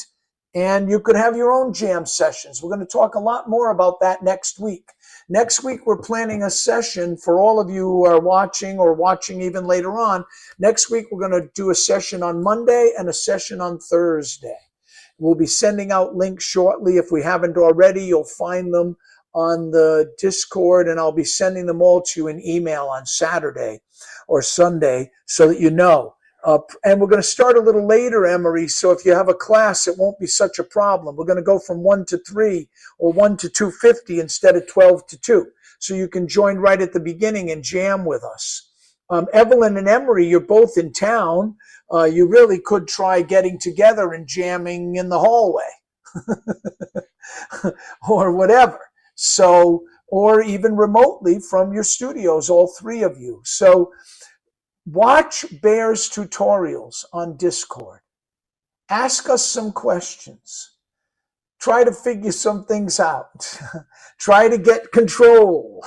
And you could have your own jam sessions. We're going to talk a lot more about that next week. Next week, we're planning a session for all of you who are watching or watching even later on. Next week, we're going to do a session on Monday and a session on Thursday. We'll be sending out links shortly. If we haven't already, you'll find them on the Discord, and I'll be sending them all to you in email on Saturday or Sunday so that you know. And we're going to start a little later, Emery, so if you have a class, it won't be such a problem. We're going to go from 1 to 3 or 1 to 2:50 instead of 12 to 2. So you can join right at the beginning and jam with us. Evelyn and Emery, you're both in town. You really could try getting together and jamming in the hallway or whatever. So, or even remotely from your studios, all three of you. So watch Bear's tutorials on Discord. Ask us some questions. Try to figure some things out. Try to get control,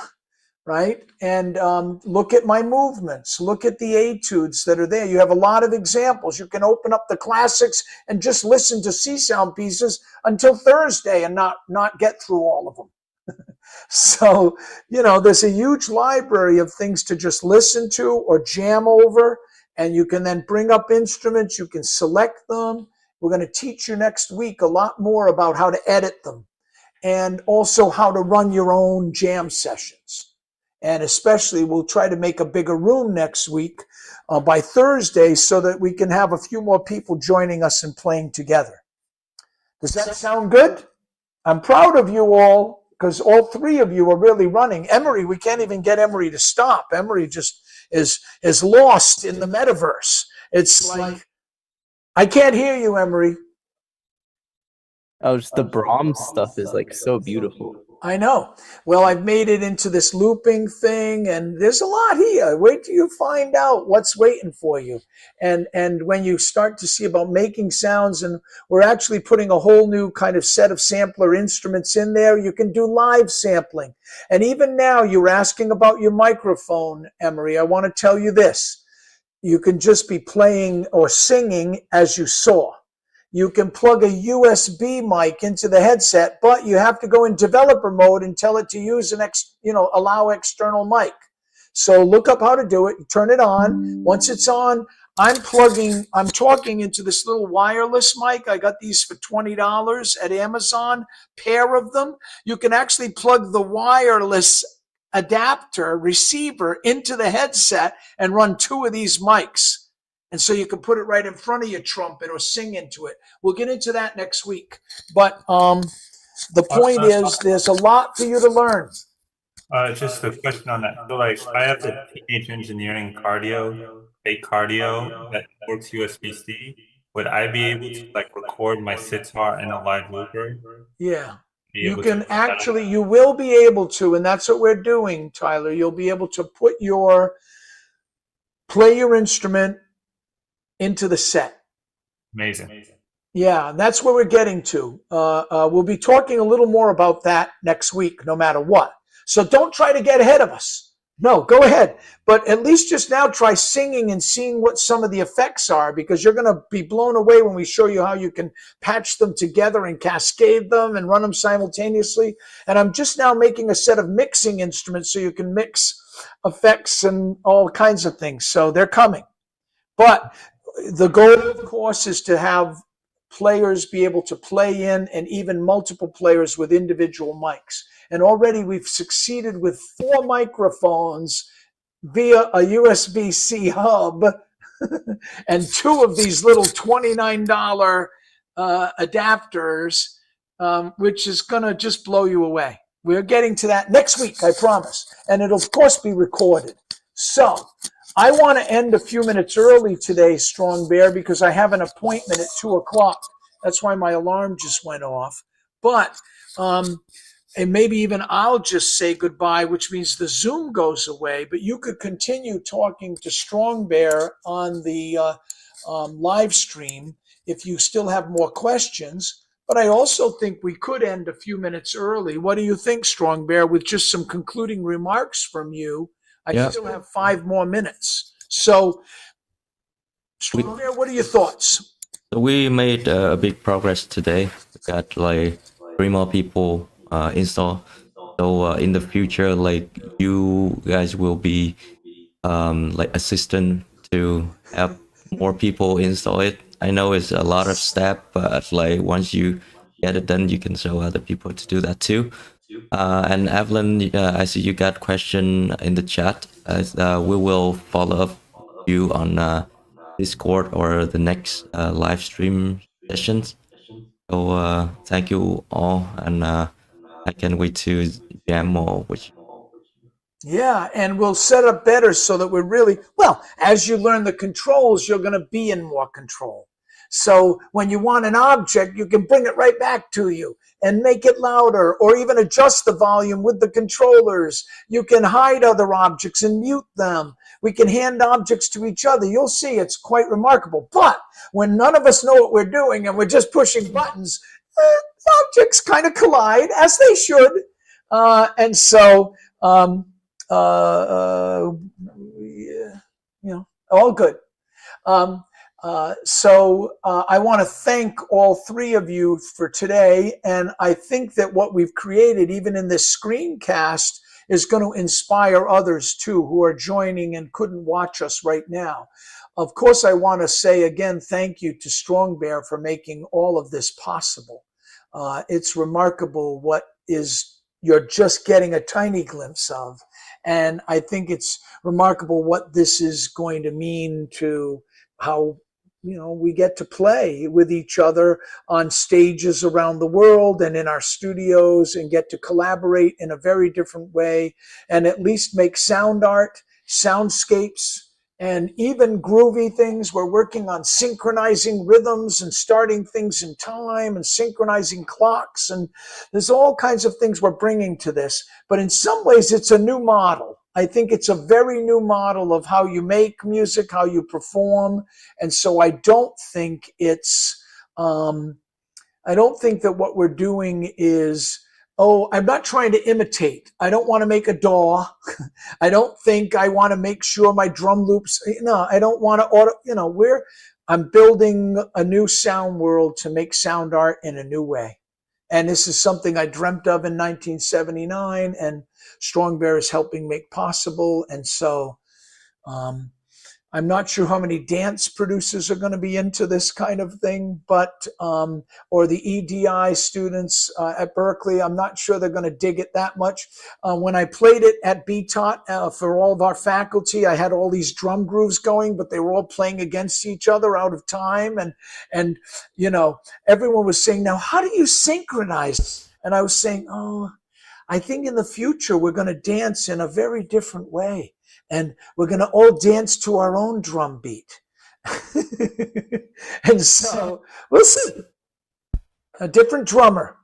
right? And look at my movements. Look at the etudes that are there. You have a lot of examples. You can open up the classics and just listen to Csound pieces until Thursday and not get through all of them. So, there's a huge library of things to just listen to or jam over, and you can then bring up instruments. You can select them. We're going to teach you next week a lot more about how to edit them and also how to run your own jam sessions. And especially we'll try to make a bigger room next week by Thursday so that we can have a few more people joining us and playing together. Does that sound good? I'm proud of you all, because all three of you are really running. Emery, we can't even get Emery to stop. Emery just is lost in the metaverse. It's like, I can't hear you, Emery. Oh, just the Brahms stuff is like so beautiful. I know. Well, I've made it into this looping thing, and there's a lot here. Wait till you find out what's waiting for you. And when you start to see about making sounds, and we're actually putting a whole new kind of set of sampler instruments in there. You can do live sampling. And even now, you're asking about your microphone, Emery. I want to tell you this. You can just be playing or singing as you saw. You can plug a USB mic into the headset, but you have to go in developer mode and tell it to use allow external mic. So look up how to do it. Turn it on. Once it's on, I'm talking into this little wireless mic. I got these for $20 at Amazon, pair of them. You can actually plug the wireless adapter receiver into the headset and run 2 of these mics. And so you can put it right in front of your trumpet or sing into it. We'll get into that next week. But the point is, there's a lot for you to learn. Just a question on that. So, like, I have the teenage engineering fake cardio that works USB-C. Would I be able to record my sitar in a live looper? Yeah. You will be able to, and that's what we're doing, Tyler. You'll be able to play your instrument into the set. Amazing. Yeah, that's where we're getting to. We'll be talking a little more about that next week, no matter what. So don't try to get ahead of us. No, go ahead. But at least just now try singing and seeing what some of the effects are, because you're going to be blown away when we show you how you can patch them together and cascade them and run them simultaneously. And I'm just now making a set of mixing instruments so you can mix effects and all kinds of things. So they're coming. But the goal, of course, is to have players be able to play in, and even multiple players with individual mics. And already we've succeeded with 4 microphones via a USB-C hub and 2 of these little $29 adapters, which is going to just blow you away. We're getting to that next week, I promise. And it'll, of course, be recorded. So I want to end a few minutes early today, Strong Bear, because I have an appointment at 2 o'clock. That's why my alarm just went off. But, and maybe even I'll just say goodbye, which means the Zoom goes away. But you could continue talking to Strong Bear on the live stream if you still have more questions. But I also think we could end a few minutes early. What do you think, Strong Bear, with just some concluding remarks from you? I still have 5 more minutes. So, Strong Bear, what are your thoughts? So we made a big progress today. We got like 3 more people install. So in the future, like you guys will be like assistant to help more people install it. I know it's a lot of step, but like once you get it done, you can show other people to do that too. And Evelyn, I see you got question in the chat. We will follow up you on Discord or the next live stream sessions. So thank you all, and I can't wait to jam more with you. Yeah, and we'll set up better so that we're really, well, as you learn the controls, you're going to be in more control. So when you want an object, you can bring it right back to you and make it louder, or even adjust the volume with the controllers. You can hide other objects and mute them. We can hand objects to each other. You'll see it's quite remarkable. But when none of us know what we're doing and we're just pushing buttons, objects kind of collide, as they should. And so, yeah, all good. So I want to thank all 3 of you for today. And I think that what we've created, even in this screencast, is going to inspire others too who are joining and couldn't watch us right now. Of course, I want to say again, thank you to Strong Bear for making all of this possible. It's remarkable what you're just getting a tiny glimpse of. And I think it's remarkable what this is going to mean to how, we get to play with each other on stages around the world and in our studios, and get to collaborate in a very different way, and at least make sound art, soundscapes, and even groovy things. We're working on synchronizing rhythms and starting things in time and synchronizing clocks. And there's all kinds of things we're bringing to this. But in some ways, it's a new model. I think it's a very new model of how you make music, how you perform. And so I don't think that what we're doing is, I'm not trying to imitate. I don't want to make a DAW. I don't think I want to make sure my drum loops, I don't want to I'm building a new sound world to make sound art in a new way. And this is something I dreamt of in 1979, and Strong Bear is helping make possible. And so I'm not sure how many dance producers are going to be into this kind of thing, but or the EDI students at Berkeley, I'm not sure they're going to dig it that much. When I played it at BTOT for all of our faculty, I had all these drum grooves going, but they were all playing against each other out of time. And everyone was saying, now, how do you synchronize? And I was saying, I think in the future, we're going to dance in a very different way. And we're going to all dance to our own drum beat. And so we'll see. A different drummer.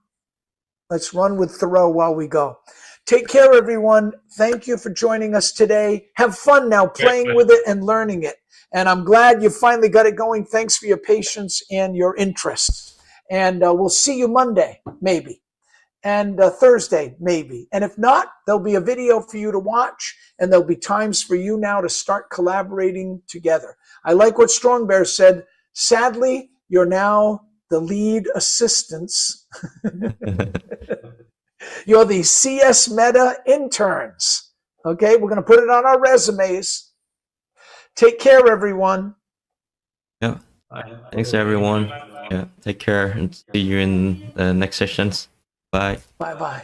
Let's run with Thoreau while we go. Take care, everyone. Thank you for joining us today. Have fun now playing with it and learning it. And I'm glad you finally got it going. Thanks for your patience and your interest. And we'll see you Monday, maybe. And Thursday, maybe. And if not, there'll be a video for you to watch, and there'll be times for you now to start collaborating together. I like what Strong Bear said. Sadly, you're now the lead assistants. You're the CsoundMeta interns. Okay, we're going to put it on our resumes. Take care, everyone. Yeah. Thanks, everyone. Yeah. Take care, and see you in the next sessions. Bye. Bye-bye.